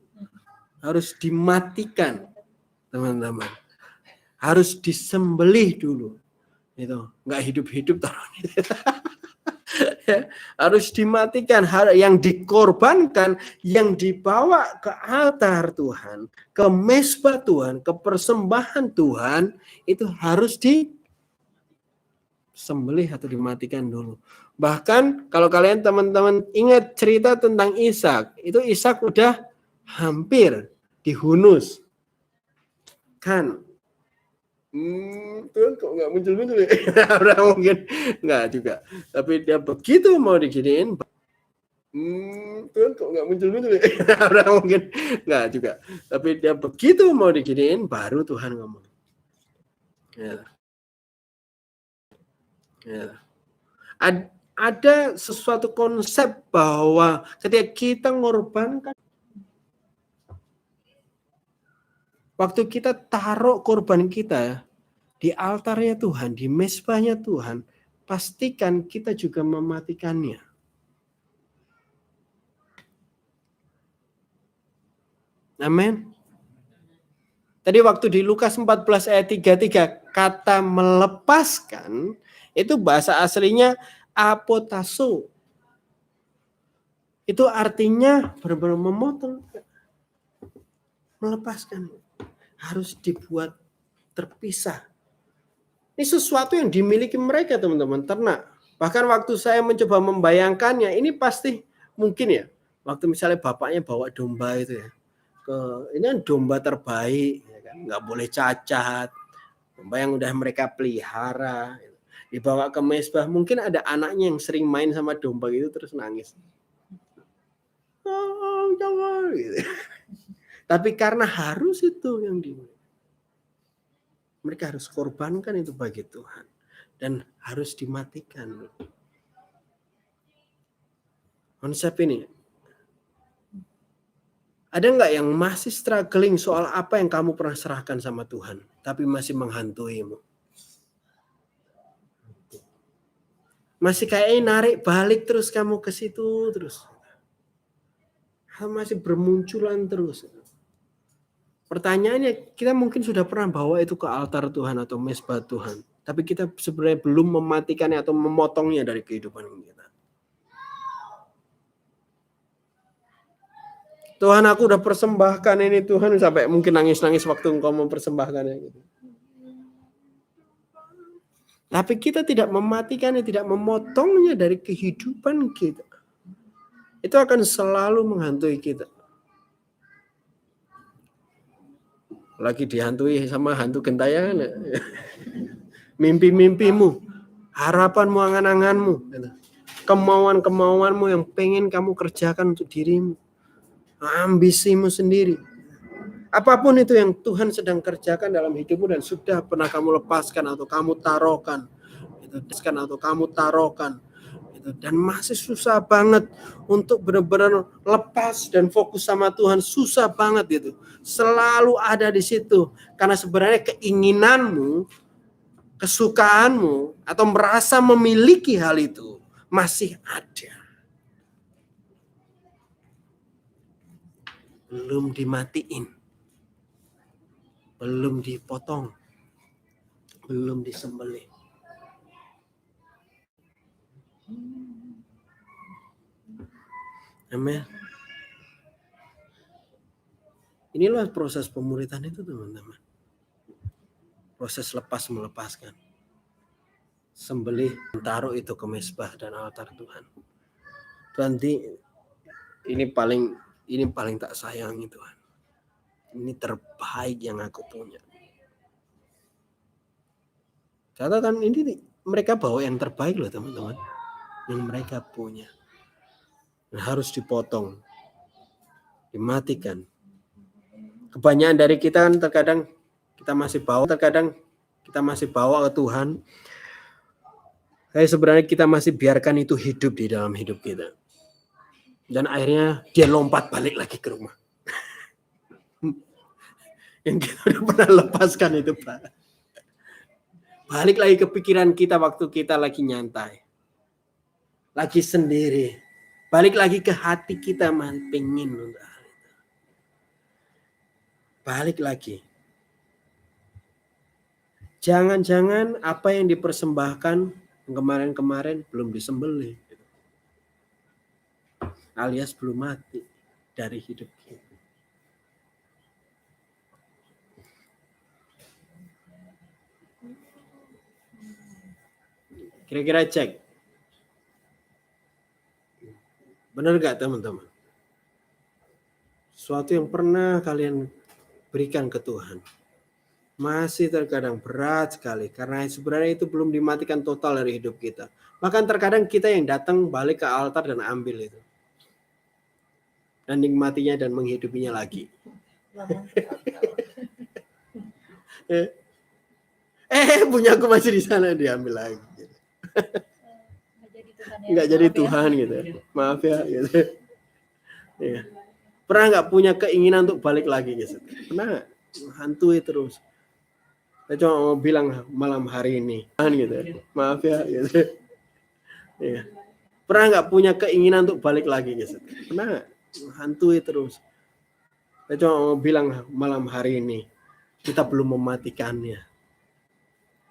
Harus dimatikan, teman-teman. Harus disembelih dulu. Itu nggak hidup-hidup taruh. Harus dimatikan, yang dikorbankan, yang dibawa ke altar Tuhan, ke mesbah Tuhan, ke persembahan Tuhan, itu harus disembelih atau dimatikan dulu. Bahkan kalau kalian teman-teman ingat cerita tentang Ishak, itu Ishak udah hampir dihunus. Kan? Tuhan kok nggak muncul-muncul ya? Mungkin nggak juga. Tapi dia begitu mau diginiin, Tuhan kok nggak muncul-muncul ya? Mungkin nggak juga. Tapi dia begitu mau diginiin, baru Tuhan ngomong. Ya. Ya. Ada sesuatu konsep bahwa ketika kita mengorbankan, waktu kita taruh korban kita di altarnya Tuhan, di mesbahnya Tuhan, pastikan kita juga mematikannya. Amin. Tadi waktu di Lukas 14 ayat 33, kata melepaskan Itu bahasa aslinya apotaso. Itu artinya benar-benar memotong, melepaskan. Harus dibuat terpisah. Ini sesuatu yang dimiliki mereka, teman-teman, ternak. Bahkan waktu saya mencoba membayangkannya, ini pasti mungkin ya, waktu misalnya bapaknya bawa domba itu ya, ini kan domba terbaik, ya kan? Nggak boleh cacat, domba yang udah mereka pelihara, dibawa ke mezbah, mungkin ada anaknya yang sering main sama domba gitu terus nangis. Oh, jangan, gitu. Tapi karena harus itu yang mereka harus korbankan itu bagi Tuhan dan harus dimatikan. Konsep ini, ada nggak yang masih struggling soal apa yang kamu pernah serahkan sama Tuhan, tapi masih menghantuimu? Masih kayaknya narik balik terus kamu ke situ terus. Masih bermunculan terus. Pertanyaannya, kita mungkin sudah pernah bawa itu ke altar Tuhan atau mezbah Tuhan, tapi kita sebenarnya belum mematikannya atau memotongnya dari kehidupan kita. Tuhan, aku udah persembahkan ini Tuhan, sampai mungkin nangis-nangis waktu Engkau mempersembahkannya gitu. Tapi kita tidak mematikannya, tidak memotongnya dari kehidupan kita. Itu akan selalu menghantui kita. Lagi dihantui sama hantu gentayangan. Mimpi-mimpimu, harapanmu, angan-anganmu, kemauan-kemauanmu yang pengen kamu kerjakan untuk dirimu, ambisimu sendiri. Apapun itu yang Tuhan sedang kerjakan dalam hidupmu dan sudah pernah kamu lepaskan atau kamu taruhkan, dan masih susah banget untuk benar-benar lepas dan fokus sama Tuhan, susah banget gitu. Selalu ada di situ karena sebenarnya keinginanmu, kesukaanmu atau merasa memiliki hal itu masih ada. Belum dimatiin. Belum dipotong. Belum disembelih. Amin. Inilah proses pemuritan itu, teman-teman. Proses lepas melepaskan. Sembelih, taruh itu ke mezbah dan altar Tuhan. Tuhan, ini paling tak sayangi Tuhan. Ini terbaik yang aku punya. Katakan ini mereka bawa yang terbaik loh, teman-teman. Yang mereka punya. Dan harus dipotong. Dimatikan. Kebanyakan dari kita kan terkadang kita masih bawa ke Tuhan. Sebenarnya kita masih biarkan itu hidup di dalam hidup kita. Dan akhirnya dia lompat balik lagi ke rumah. Yang kita udah pernah lepaskan itu, Pak. Balik lagi ke pikiran kita waktu kita lagi nyantai. Lagi sendiri. Balik lagi ke hati kita, pengen untuk hal itu. Balik lagi. Jangan-jangan apa yang dipersembahkan kemarin-kemarin belum disembelih. Alias belum mati dari hidup kita. Kira-kira cek. Benar gak, teman-teman? Sesuatu yang pernah kalian berikan ke Tuhan masih terkadang berat sekali karena sebenarnya itu belum dimatikan total dari hidup kita. Bahkan terkadang kita yang datang balik ke altar dan ambil itu. Dan nikmatinya dan menghidupinya lagi. Punyaku masih di sana, diambil lagi. Nggak jadi Tuhan gitu. Maaf ya gitu. Ya. Pernah nggak punya keinginan untuk balik lagi gitu? Pernah nggak? Hantui terus. Saya cuma mau bilang malam hari ini gitu. Maaf ya gitu. Ya. Pernah nggak punya keinginan untuk balik lagi gitu? Pernah nggak? Hantui terus. Saya cuma mau bilang malam hari ini kita belum mematikannya.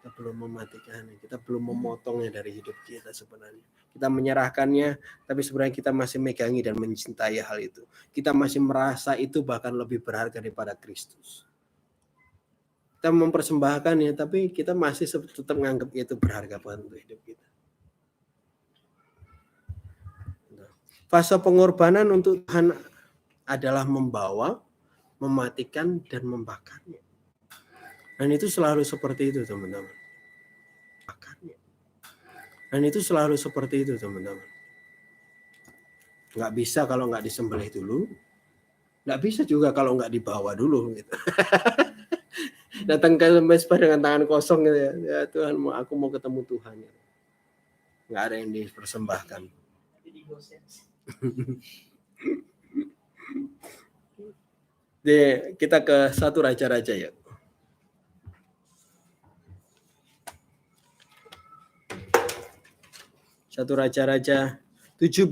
Kita belum mematikannya, kita belum memotongnya dari hidup kita sebenarnya. Kita menyerahkannya, tapi sebenarnya kita masih megangi dan mencintai hal itu. Kita masih merasa itu bahkan lebih berharga daripada Kristus. Kita mempersembahkannya, tapi kita masih tetap menganggap itu berharga banget untuk hidup kita. Fase pengorbanan untuk Tuhan adalah membawa, mematikan, dan membakarnya. Dan itu selalu seperti itu, teman-teman. Bakarnya. Dan itu selalu seperti itu, teman-teman. Nggak bisa kalau nggak disembelih dulu. Nggak bisa juga kalau nggak dibawa dulu. Gitu. Datang ke mezbah dengan tangan kosong gitu ya. Ya Tuhan, aku mau ketemu Tuhan. Nggak ada yang dipersembahkan. Kita ke 1 Raja-Raja ya. 1 Raja-Raja 17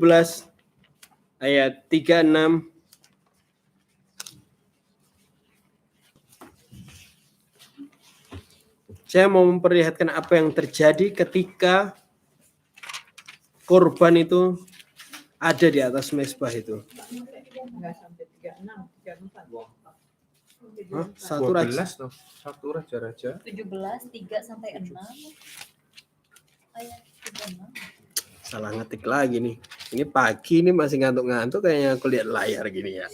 ayat 36. Saya mau memperlihatkan apa yang terjadi ketika korban itu ada di atas mezbah itu. Enggak sampai 36, 34. Hah? 12 tuh. 1 Raja-Raja. 17, 3 sampai 6. Ayat 36. Salah ngetik lagi nih. Ini pagi ini masih ngantuk-ngantuk kayaknya aku lihat layar gini ya.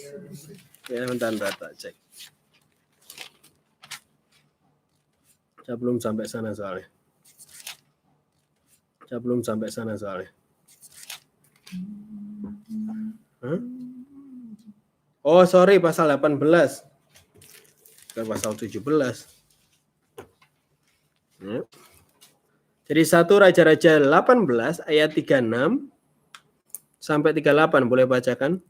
Ya bentar tak cek. Saya belum sampai sana soalnya. Hah? Oh sorry, pasal 18. Bukan pasal 17. Ya. Jadi 1 Raja-Raja 18 ayat 36 sampai 38 boleh bacakan?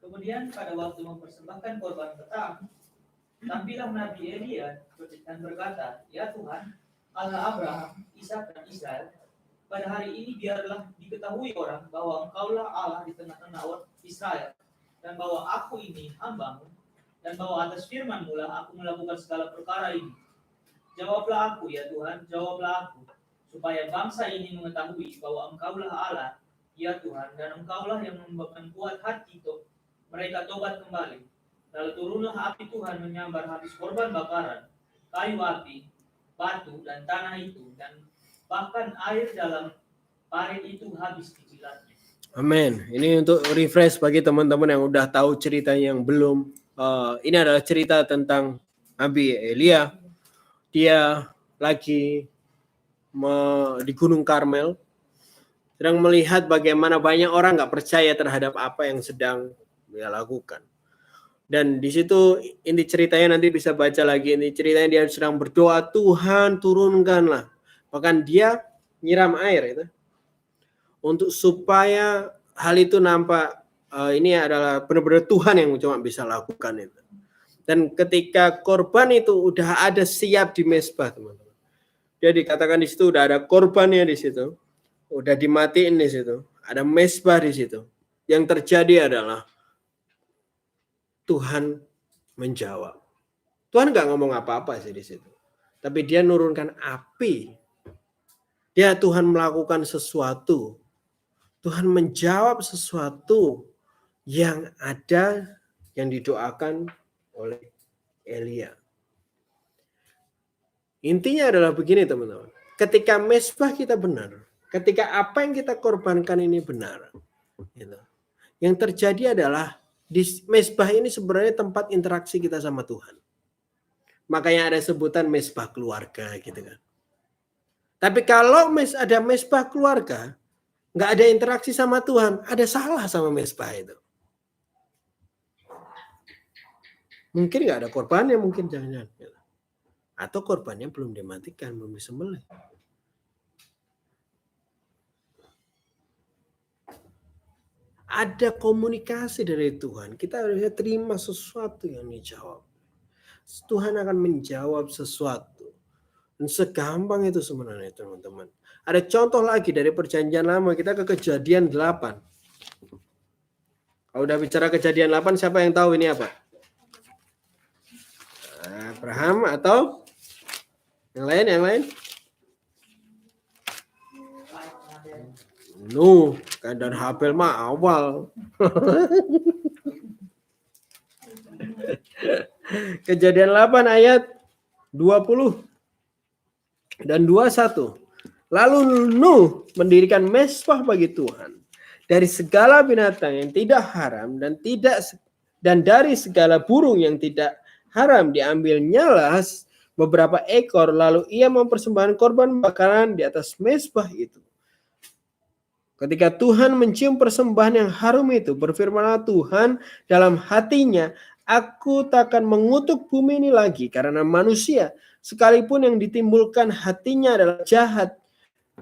Kemudian pada waktu mempersembahkan korban petang, tampillah Nabi Elia dan berkata, "Ya Tuhan, Allah Abraham, Ishak dan Israel, pada hari ini biarlah diketahui orang bahwa Engkaulah Allah di tengah-tengah Israel, dan bahwa aku ini hamba-Mu, dan bahwa atas firman-Mu lah aku melakukan segala perkara ini. Jawablah aku, ya Tuhan, jawablah aku, supaya bangsa ini mengetahui bahwa Engkaulah Allah, ya Tuhan, dan Engkaulah yang membuatkan kuat hati mereka tobat kembali. Lalu turunlah api Tuhan menyambar habis korban bakaran, kayu api, batu, dan tanah itu, dan bahkan air dalam parit itu habis dijilatnya." Amin. Ini untuk refresh bagi teman-teman yang udah tahu cerita yang belum. Ini adalah cerita tentang Nabi Elia. Dia lagi di Gunung Karmel, sedang melihat bagaimana banyak orang nggak percaya terhadap apa yang sedang dia lakukan. Dan di situ inti ceritanya nanti bisa baca lagi. Inti ceritanya dia sedang berdoa, Tuhan turunkanlah. Bahkan dia nyiram air itu untuk supaya hal itu nampak ini adalah benar-benar Tuhan yang cuma bisa lakukan itu. Dan ketika korban itu udah ada siap di mezbah, teman-teman. Dia dikatakan di situ udah ada korbannya di situ. Udah dimatiin di situ. Ada mezbah di situ. Yang terjadi adalah Tuhan menjawab. Tuhan nggak ngomong apa-apa sih di situ. Tapi dia nurunkan api. Dia Tuhan melakukan sesuatu. Tuhan menjawab sesuatu yang ada yang didoakan oleh Elia. Intinya adalah begini teman-teman. Ketika mezbah kita benar, ketika apa yang kita korbankan ini benar, gitu. Yang terjadi adalah di mezbah ini sebenarnya tempat interaksi kita sama Tuhan. Makanya ada sebutan mezbah keluarga gitu kan. Tapi kalau ada mezbah keluarga, nggak ada interaksi sama Tuhan, ada salah sama mezbah itu. Mungkin nggak ada korbannya, mungkin jangan-jangan. Atau korbannya belum dimatikan, belum disembelih. Ada komunikasi dari Tuhan. Kita harusnya terima sesuatu yang dijawab. Tuhan akan menjawab sesuatu. Dan segampang itu sebenarnya teman-teman. Ada contoh lagi dari perjanjian lama. Kita ke Kejadian 8. Kalau udah bicara Kejadian 8, siapa yang tahu ini apa? Abraham atau yang lain? Nuh, kan dan Habel mah awal. Kejadian 8 ayat 20 dan 21. Lalu Nuh mendirikan mezbah bagi Tuhan dari segala binatang yang tidak haram dan dari segala burung yang tidak haram diambilnyalah beberapa ekor, lalu ia mempersembahkan korban bakaran di atas mezbah itu. Ketika Tuhan mencium persembahan yang harum itu, berfirmanlah Tuhan dalam hatinya, aku takkan mengutuk bumi ini lagi karena manusia, sekalipun yang ditimbulkan hatinya adalah jahat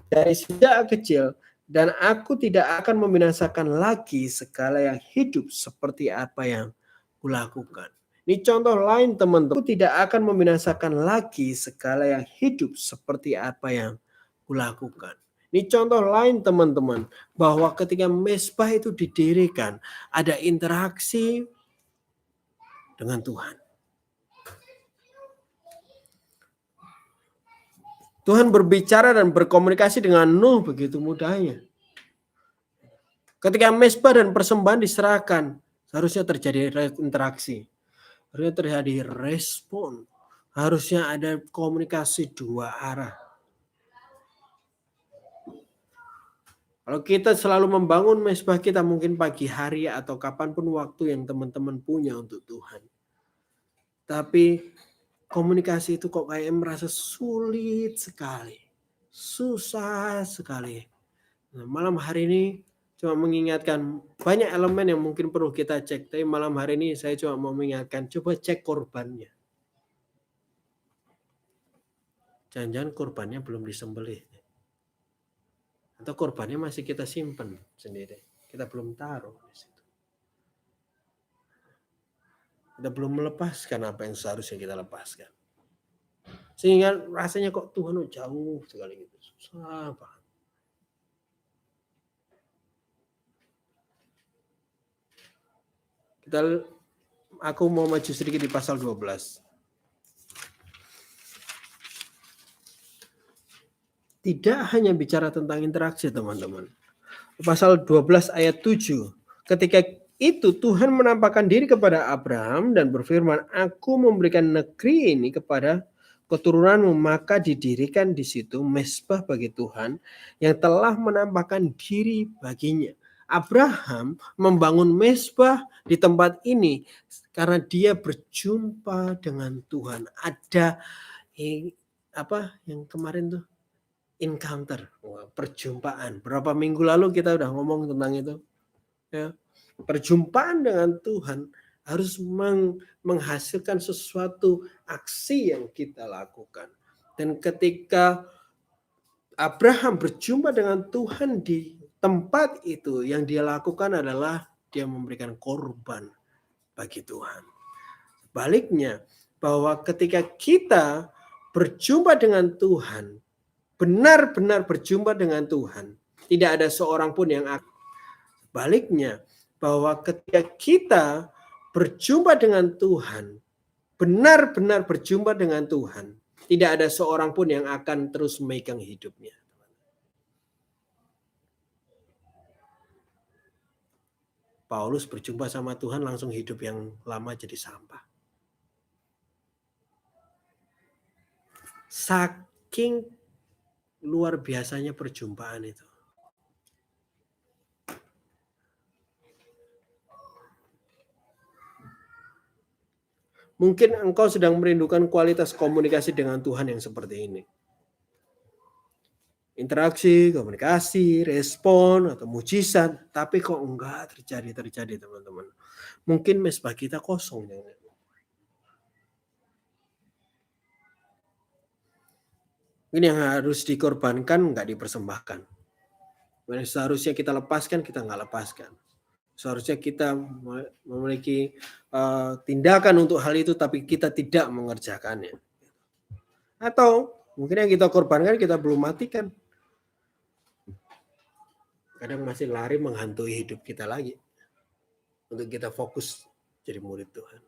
dari sejak kecil, dan aku tidak akan membinasakan lagi segala yang hidup seperti apa yang kulakukan. Ini contoh lain teman-teman, aku tidak akan membinasakan lagi segala yang hidup seperti apa yang kulakukan. Ini contoh lain teman-teman, bahwa ketika mezbah itu didirikan, ada interaksi dengan Tuhan. Tuhan berbicara dan berkomunikasi dengan Nuh begitu mudahnya. Ketika mezbah dan persembahan diserahkan, harusnya terjadi interaksi. Harusnya terjadi respon. Harusnya ada komunikasi dua arah. Kalau kita selalu membangun mezbah kita mungkin pagi hari atau kapanpun waktu yang teman-teman punya untuk Tuhan. Tapi komunikasi itu kok kayak merasa sulit sekali. Susah sekali. Nah, malam hari ini cuma mengingatkan banyak elemen yang mungkin perlu kita cek. Tapi malam hari ini saya cuma mau mengingatkan, coba cek korbannya. Jangan-jangan korbannya belum disembelih. Atau korbannya masih kita simpan sendiri. Kita belum taruh di situ. Kita belum melepaskan apa yang seharusnya kita lepaskan. Sehingga rasanya kok Tuhan jauh sekali gitu. Susah banget. Aku mau maju sedikit di pasal 12. Tidak hanya bicara tentang interaksi teman-teman. Pasal 12 ayat 7. Ketika itu Tuhan menampakkan diri kepada Abraham dan berfirman, aku memberikan negeri ini kepada keturunanmu, maka didirikan di situ mezbah bagi Tuhan yang telah menampakkan diri baginya. Abraham membangun mezbah di tempat ini karena dia berjumpa dengan Tuhan. Ada yang kemarin tuh? Encounter, perjumpaan. Berapa minggu lalu kita udah ngomong tentang itu. Ya. Perjumpaan dengan Tuhan harus menghasilkan sesuatu aksi yang kita lakukan. Dan ketika Abraham berjumpa dengan Tuhan di tempat itu, yang dia lakukan adalah dia memberikan korban bagi Tuhan. Sebaliknya, bahwa ketika kita berjumpa dengan Tuhan, benar-benar berjumpa dengan Tuhan, tidak ada seorang pun yang akan. Sebaliknya, bahwa ketika kita berjumpa dengan Tuhan, benar-benar berjumpa dengan Tuhan, tidak ada seorang pun yang akan terus memegang hidupnya. Paulus berjumpa sama Tuhan, langsung hidup yang lama jadi sampah. Saking luar biasanya perjumpaan itu. Mungkin engkau sedang merindukan kualitas komunikasi dengan Tuhan yang seperti ini. Interaksi, komunikasi, respon, atau mujizat. Tapi kok enggak terjadi teman-teman. Mungkin mezbah kita kosong. Ini yang harus dikorbankan, nggak dipersembahkan. Seharusnya kita lepaskan, kita nggak lepaskan. Seharusnya kita memiliki tindakan untuk hal itu, tapi kita tidak mengerjakannya. Atau mungkin yang kita korbankan, kita belum matikan. Kadang masih lari menghantui hidup kita lagi. Untuk kita fokus jadi murid Tuhan.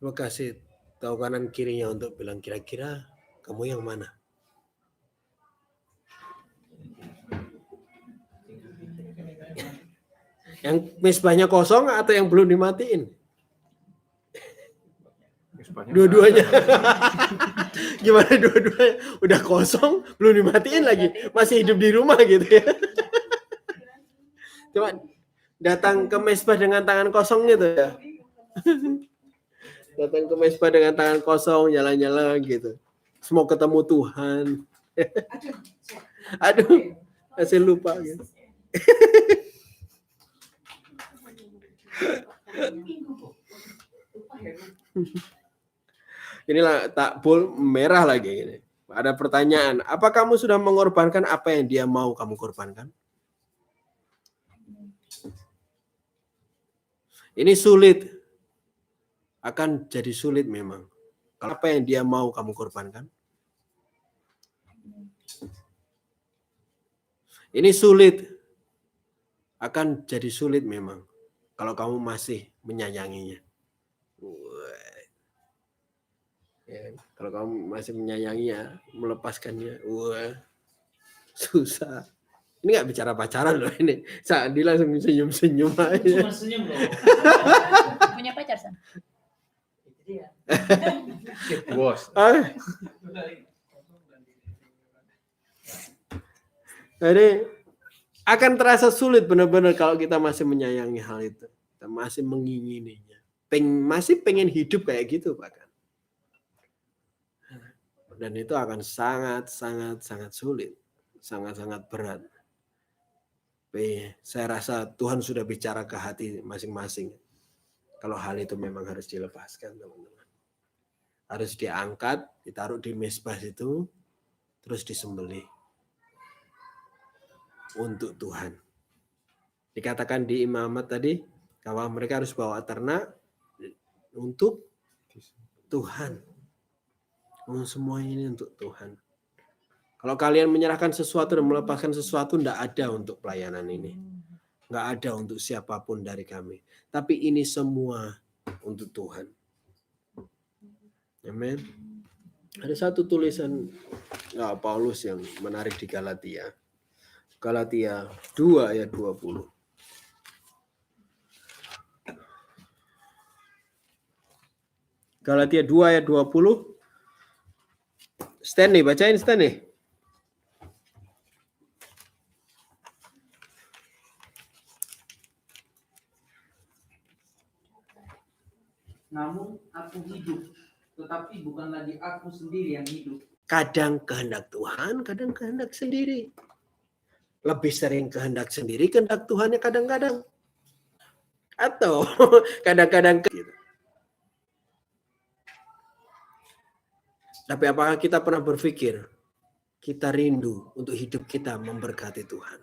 Lo kasih tahu kanan kirinya untuk bilang kira-kira kamu yang mana? Yang mesbahnya kosong atau yang belum dimatiin? Misbahnya Dua-duanya. Gimana dua-duanya? Udah kosong, belum dimatiin lagi. Masih hidup di rumah gitu ya. Cuma datang ke mesbah dengan tangan kosong gitu ya. Datang ke mesbah dengan tangan kosong, jalan-jalan gitu. Mau ketemu Tuhan. Aduh, masih lupa gitu. Inilah takbul merah lagi ini. Ada pertanyaan, apa kamu sudah mengorbankan apa yang dia mau kamu korbankan? Ini sulit. Akan jadi sulit memang. Kalau apa yang dia mau kamu korbankan? Ini sulit. Akan jadi sulit memang. Kalau kamu masih menyayanginya. Ya, kalau kamu masih menyayanginya, melepaskannya, susah. Ini nggak bicara pacaran loh ini. Sandi langsung senyum-senyum aja. Cuma senyum loh. Punya pacar, San? Itu dia. Bos. Jadi akan terasa sulit benar-benar kalau kita masih menyayangi hal itu. Kita masih mengingininya. Masih pengen hidup kayak gitu bahkan. Dan itu akan sangat sulit. Sangat berat. Tapi saya rasa Tuhan sudah bicara ke hati masing-masing. Kalau hal itu memang harus dilepaskan, teman-teman. Harus diangkat, ditaruh di mesbah itu, terus disembelih. Untuk Tuhan. Dikatakan di imamat tadi, bahwa mereka harus bawa ternak untuk Tuhan. Semua ini untuk Tuhan. Kalau kalian menyerahkan sesuatu dan melepaskan sesuatu, tidak ada untuk pelayanan ini. Nggak ada untuk siapapun dari kami. Tapi ini semua untuk Tuhan. Amin. Ada satu tulisan Paulus yang menarik di Galatia. Galatia 2 ayat 20. Galatia 2 ayat 20. Stanley, bacain Stanley. Namun aku hidup, tetapi bukan lagi aku sendiri yang hidup. Kadang kehendak Tuhan, kadang kehendak sendiri. Lebih sering kehendak sendiri, kehendak Tuhannya kadang-kadang. Atau kadang-kadang gitu. Tapi apakah kita pernah berpikir kita rindu untuk hidup kita memberkati Tuhan?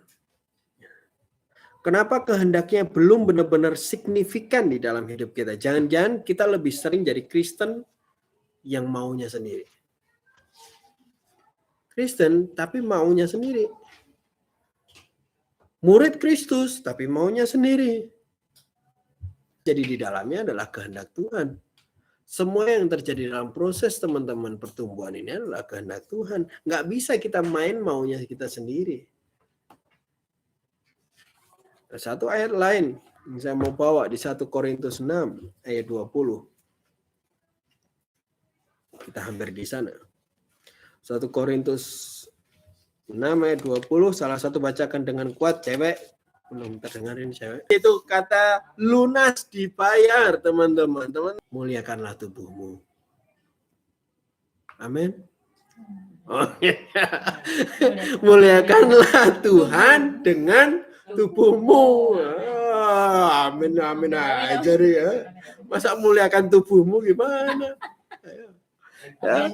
Kenapa kehendaknya belum benar-benar signifikan di dalam hidup kita? Jangan-jangan kita lebih sering jadi Kristen yang maunya sendiri. Kristen tapi maunya sendiri. Murid Kristus tapi maunya sendiri. Jadi di dalamnya adalah kehendak Tuhan. Semua yang terjadi dalam proses teman-teman pertumbuhan ini adalah kehendak Tuhan. Nggak bisa kita main maunya kita sendiri. Satu ayat lain yang saya mau bawa di 1 Korintus 6 ayat 20. Kita hampir di sana. 1 Korintus 6 ayat 20, salah satu bacakan dengan kuat, cewek. Belum terdengarin cewek. Itu kata lunas dibayar, teman-teman. Muliakanlah tubuhmu. Amin. Oh, ya. Muliakanlah Tuhan dengan tubuhmu. Amin, amin aja ya. Masa muliakan tubuhmu gimana? Ya.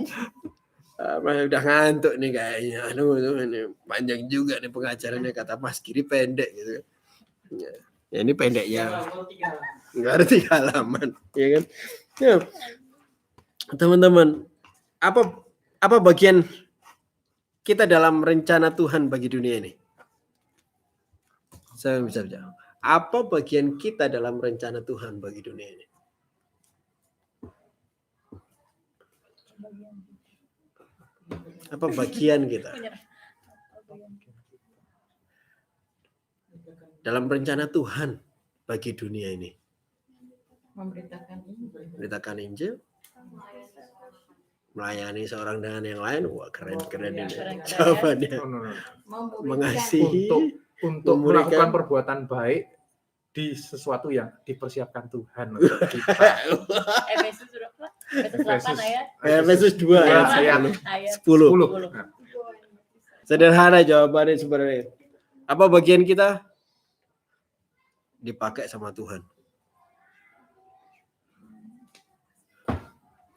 Mas udah ngantuk nih kayaknya. Aduh, ini panjang juga nih pengajarannya, kata Mas Giri pendek gitu. Ya ini pendek ya. Enggak ada 3 halaman, ya kan? Ya. Teman-teman, apa bagian kita dalam rencana Tuhan bagi dunia ini? Saya bisa jawab. Apa bagian kita dalam rencana Tuhan bagi dunia ini? Apa bagian kita Menyerah. dalam rencana Tuhan bagi dunia ini? Memberitakan ini. Beritakan Injil, melayani seorang dengan yang lain. Wah, keren ini Keren-keren. jawabannya. No. Mengasihi, Untuk Memberikan- melakukan perbuatan baik di sesuatu yang dipersiapkan Tuhan untuk kita. Efesus berapa? Efesus 8 ayat Efesus 2 ayat ayat 10. 10. 10. Nah, Sederhana jawabannya sebenarnya. Apa bagian kita? Dipakai sama Tuhan.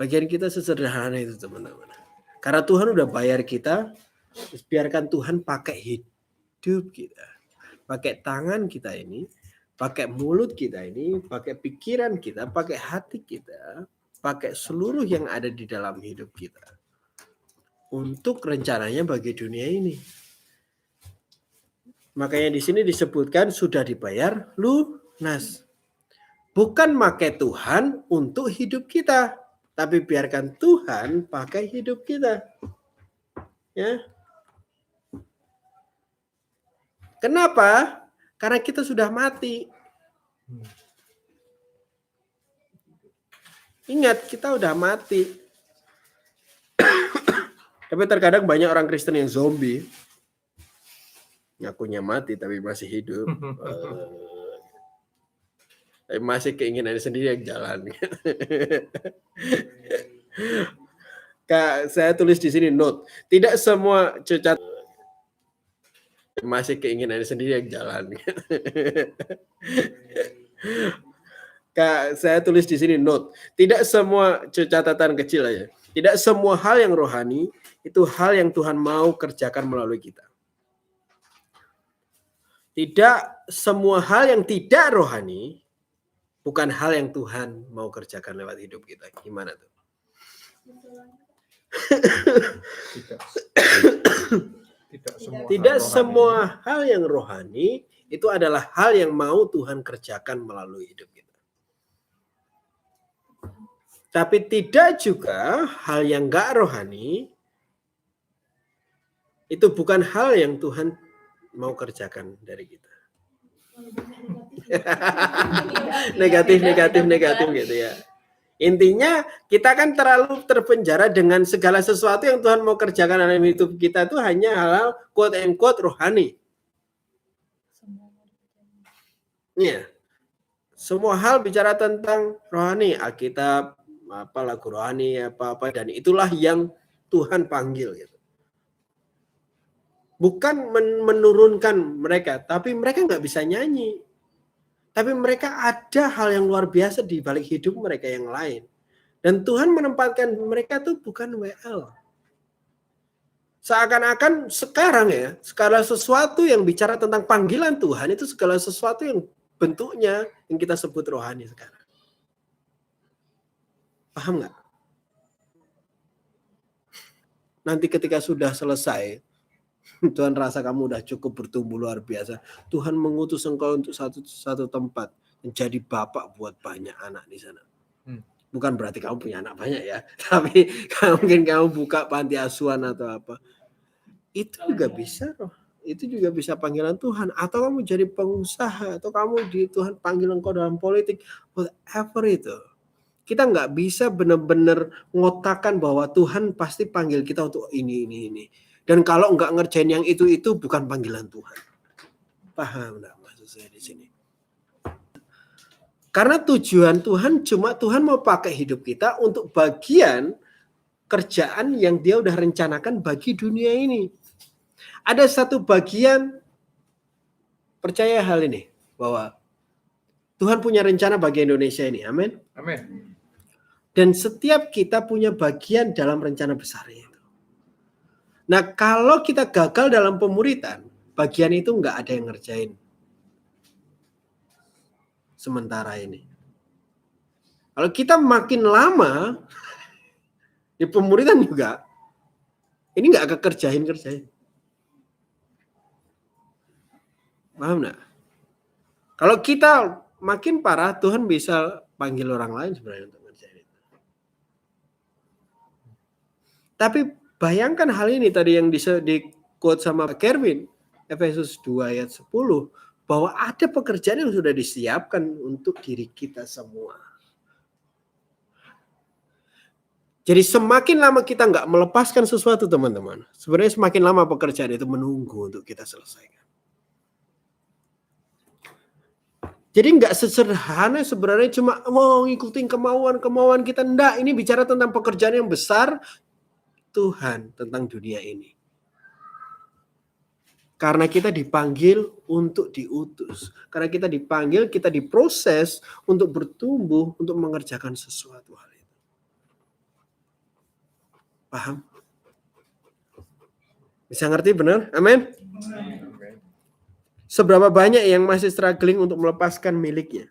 Bagian kita sesederhana itu, teman-teman. Karena Tuhan udah bayar kita, biarkan Tuhan pakai hidup kita. Pakai tangan kita ini, pakai mulut kita ini, pakai pikiran kita, pakai hati kita, pakai seluruh yang ada di dalam hidup kita. Untuk rencananya bagi dunia ini. Makanya di sini disebutkan sudah dibayar lunas. Bukan pakai Tuhan untuk hidup kita, tapi biarkan Tuhan pakai hidup kita. Ya. Kenapa? Karena kita sudah mati. Ingat, kita udah mati. Tapi terkadang banyak orang Kristen yang zombie. Ngakunya mati tapi masih hidup. Tapi masih keinginannya sendiri yang jalan. Kak, saya tulis di sini note. Tidak semua cacat masih keinginannya sendiri yang jalan. Kak, saya tulis di sini note. Tidak semua catatan kecil aja. Tidak semua hal yang rohani itu hal yang Tuhan mau kerjakan melalui kita. Tidak semua hal yang tidak rohani bukan hal yang Tuhan mau kerjakan lewat hidup kita. Gimana tuh? Tidak semua hal yang rohani itu adalah hal yang mau Tuhan kerjakan melalui hidup kita. Tapi tidak juga hal yang gak rohani itu bukan hal yang Tuhan mau kerjakan dari kita. Negatif gitu ya. Intinya kita kan terlalu terpenjara dengan segala sesuatu yang Tuhan mau kerjakan dalam hidup kita itu hanya hal-hal quote and quote rohani. Iya. Semua hal bicara tentang rohani, Alkitab, apa lagu rohani, apa-apa, dan itulah yang Tuhan panggil gitu. Bukan menurunkan mereka, tapi mereka nggak bisa nyanyi. Tapi mereka ada hal yang luar biasa di balik hidup mereka yang lain. Dan Tuhan menempatkan mereka tuh bukan WL. Seakan-akan sekarang ya, segala sesuatu yang bicara tentang panggilan Tuhan itu segala sesuatu yang bentuknya yang kita sebut rohani sekarang. Paham nggak? Nanti ketika sudah selesai, Tuhan rasa kamu udah cukup bertumbuh luar biasa. Tuhan mengutus engkau untuk satu tempat menjadi bapak buat banyak anak di sana. Bukan berarti kamu punya anak banyak ya, tapi mungkin kamu buka panti asuhan atau apa. Itu juga bisa loh. Itu juga bisa panggilan Tuhan. Atau kamu jadi pengusaha, atau kamu Tuhan panggil engkau dalam politik, whatever itu. Kita nggak bisa benar-benar ngotakan bahwa Tuhan pasti panggil kita untuk ini. Dan kalau nggak ngerjain yang itu bukan panggilan Tuhan. Paham nggak maksud saya di sini? Karena tujuan Tuhan cuma Tuhan mau pakai hidup kita untuk bagian kerjaan yang Dia udah rencanakan bagi dunia ini. Ada satu bagian, percaya hal ini, bahwa Tuhan punya rencana bagi Indonesia ini. Amin. Amin. Dan setiap kita punya bagian dalam rencana besar itu. Nah, kalau kita gagal dalam pemuritan, bagian itu nggak ada yang ngerjain. Sementara ini. Kalau kita makin lama di pemuritan juga, ini nggak akan kerjain. Paham nggak? Kalau kita makin parah, Tuhan bisa panggil orang lain sebenarnya untuk ngerjain itu. Tapi bayangkan hal ini tadi yang di quote sama Kerwin, Efesus 2 ayat 10, bahwa ada pekerjaan yang sudah disiapkan untuk diri kita semua. Jadi semakin lama kita nggak melepaskan sesuatu teman-teman, sebenarnya semakin lama pekerjaan itu menunggu untuk kita selesaikan. Jadi nggak sesederhana sebenarnya cuma mau ngikutin kemauan kita. Enggak, ini bicara tentang pekerjaan yang besar Tuhan tentang dunia ini. Karena kita dipanggil untuk diutus. Karena kita dipanggil, kita diproses untuk bertumbuh, untuk mengerjakan sesuatu hal itu. Paham? Bisa ngerti benar? Amin. Seberapa banyak yang masih struggling untuk melepaskan miliknya?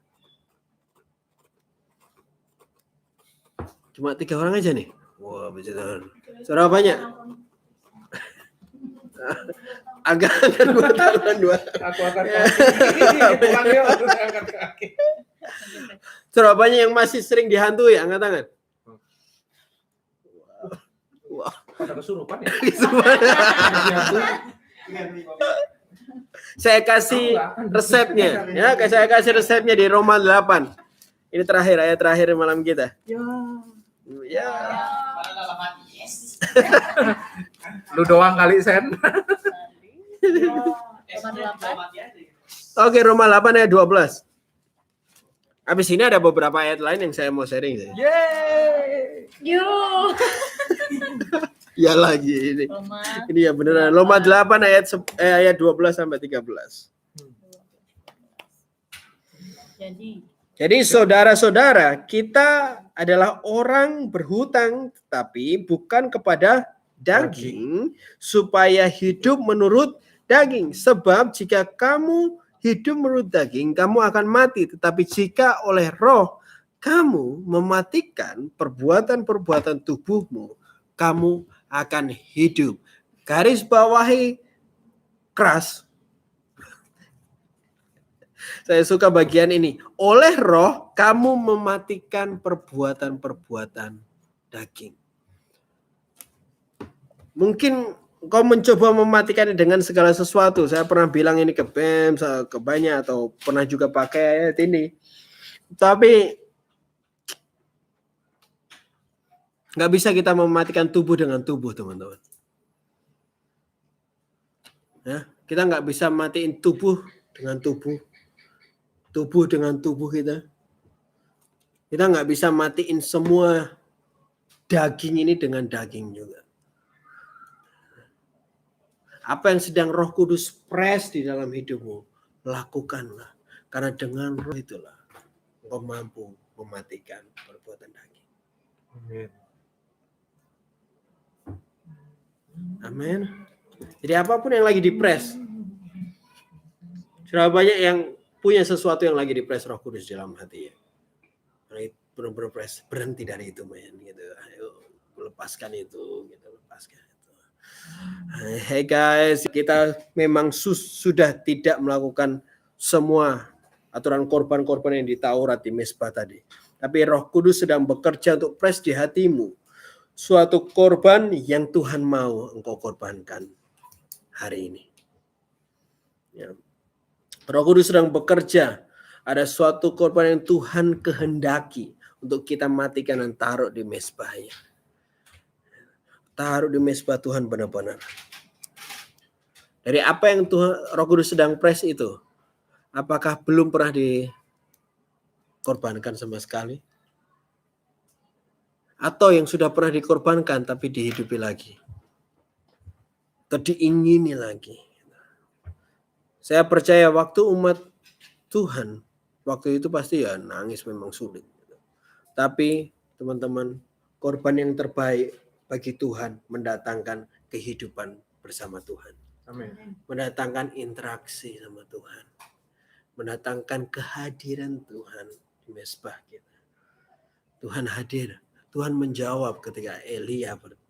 Cuma 3 orang aja nih. Wah, betul. Seberapa banyak? Agak dua tangan dua. Aku akan kaki. Seberapa banyak yang masih sering dihantui? Angkat tangan. Wah. Pada kesurupan ya. Saya kasih resepnya, ya. Saya kasih resepnya di Roma 8. Ini terakhir, ayat terakhir malam kita. Ya. Lu doang kali, Sen. Oke, Roma 8 ayat 12. Habis ini ada beberapa ayat lain yang saya mau sharing. Yeay. Yo. Ya lagi ini. Roma. Ini ya beneran. Roma 8 ayat 12 sampai 13. Jadi saudara-saudara, kita adalah orang berhutang tetapi bukan kepada daging supaya hidup menurut daging. Sebab jika kamu hidup menurut daging, kamu akan mati. Tetapi jika oleh roh kamu mematikan perbuatan-perbuatan tubuhmu, kamu akan hidup. Garis bawahi keras. Saya suka bagian ini. Oleh roh kamu mematikan perbuatan-perbuatan daging. Mungkin kau mencoba mematikan dengan segala sesuatu. Saya pernah bilang ini ke BEM, ke banyak, atau pernah juga pakai ayat ini. Tapi nggak bisa kita mematikan tubuh dengan tubuh, teman-teman. Ya, kita nggak bisa matiin tubuh dengan tubuh. Tubuh dengan tubuh kita. Kita nggak bisa matiin semua daging ini dengan daging juga. Apa yang sedang Roh Kudus press di dalam hidupmu, lakukanlah. Karena dengan roh itulah engkau mampu mematikan perbuatan daging. Amin. Amin. Jadi apapun yang lagi dipres, sudah banyak yang punya sesuatu yang lagi dipres Roh Kudus dalam hatinya. Benar-benar berhenti dari itu, men. Gitu. Ayo lepaskan itu, gitu, lepaskan itu. Hey guys, kita memang sudah tidak melakukan semua aturan korban-korban yang di Taurat di Mezbah tadi. Tapi Roh Kudus sedang bekerja untuk pres di hatimu. Suatu korban yang Tuhan mau engkau korbankan hari ini. Ya. Roh Kudus sedang bekerja. Ada suatu korban yang Tuhan kehendaki untuk kita matikan dan taruh di mezbahnya. Taruh di mezbah Tuhan benar-benar. Dari apa yang Tuhan Roh Kudus sedang pres itu, apakah belum pernah dikorbankan sama sekali? Atau yang sudah pernah dikorbankan tapi dihidupi lagi? Atau diingini lagi? Saya percaya waktu umat Tuhan, waktu itu pasti ya nangis, memang sulit. Tapi teman-teman, korban yang terbaik bagi Tuhan mendatangkan kehidupan bersama Tuhan. Amin. Mendatangkan interaksi sama Tuhan. Mendatangkan kehadiran Tuhan di mezbah kita. Tuhan hadir. Tuhan menjawab ketika Elia berdoa.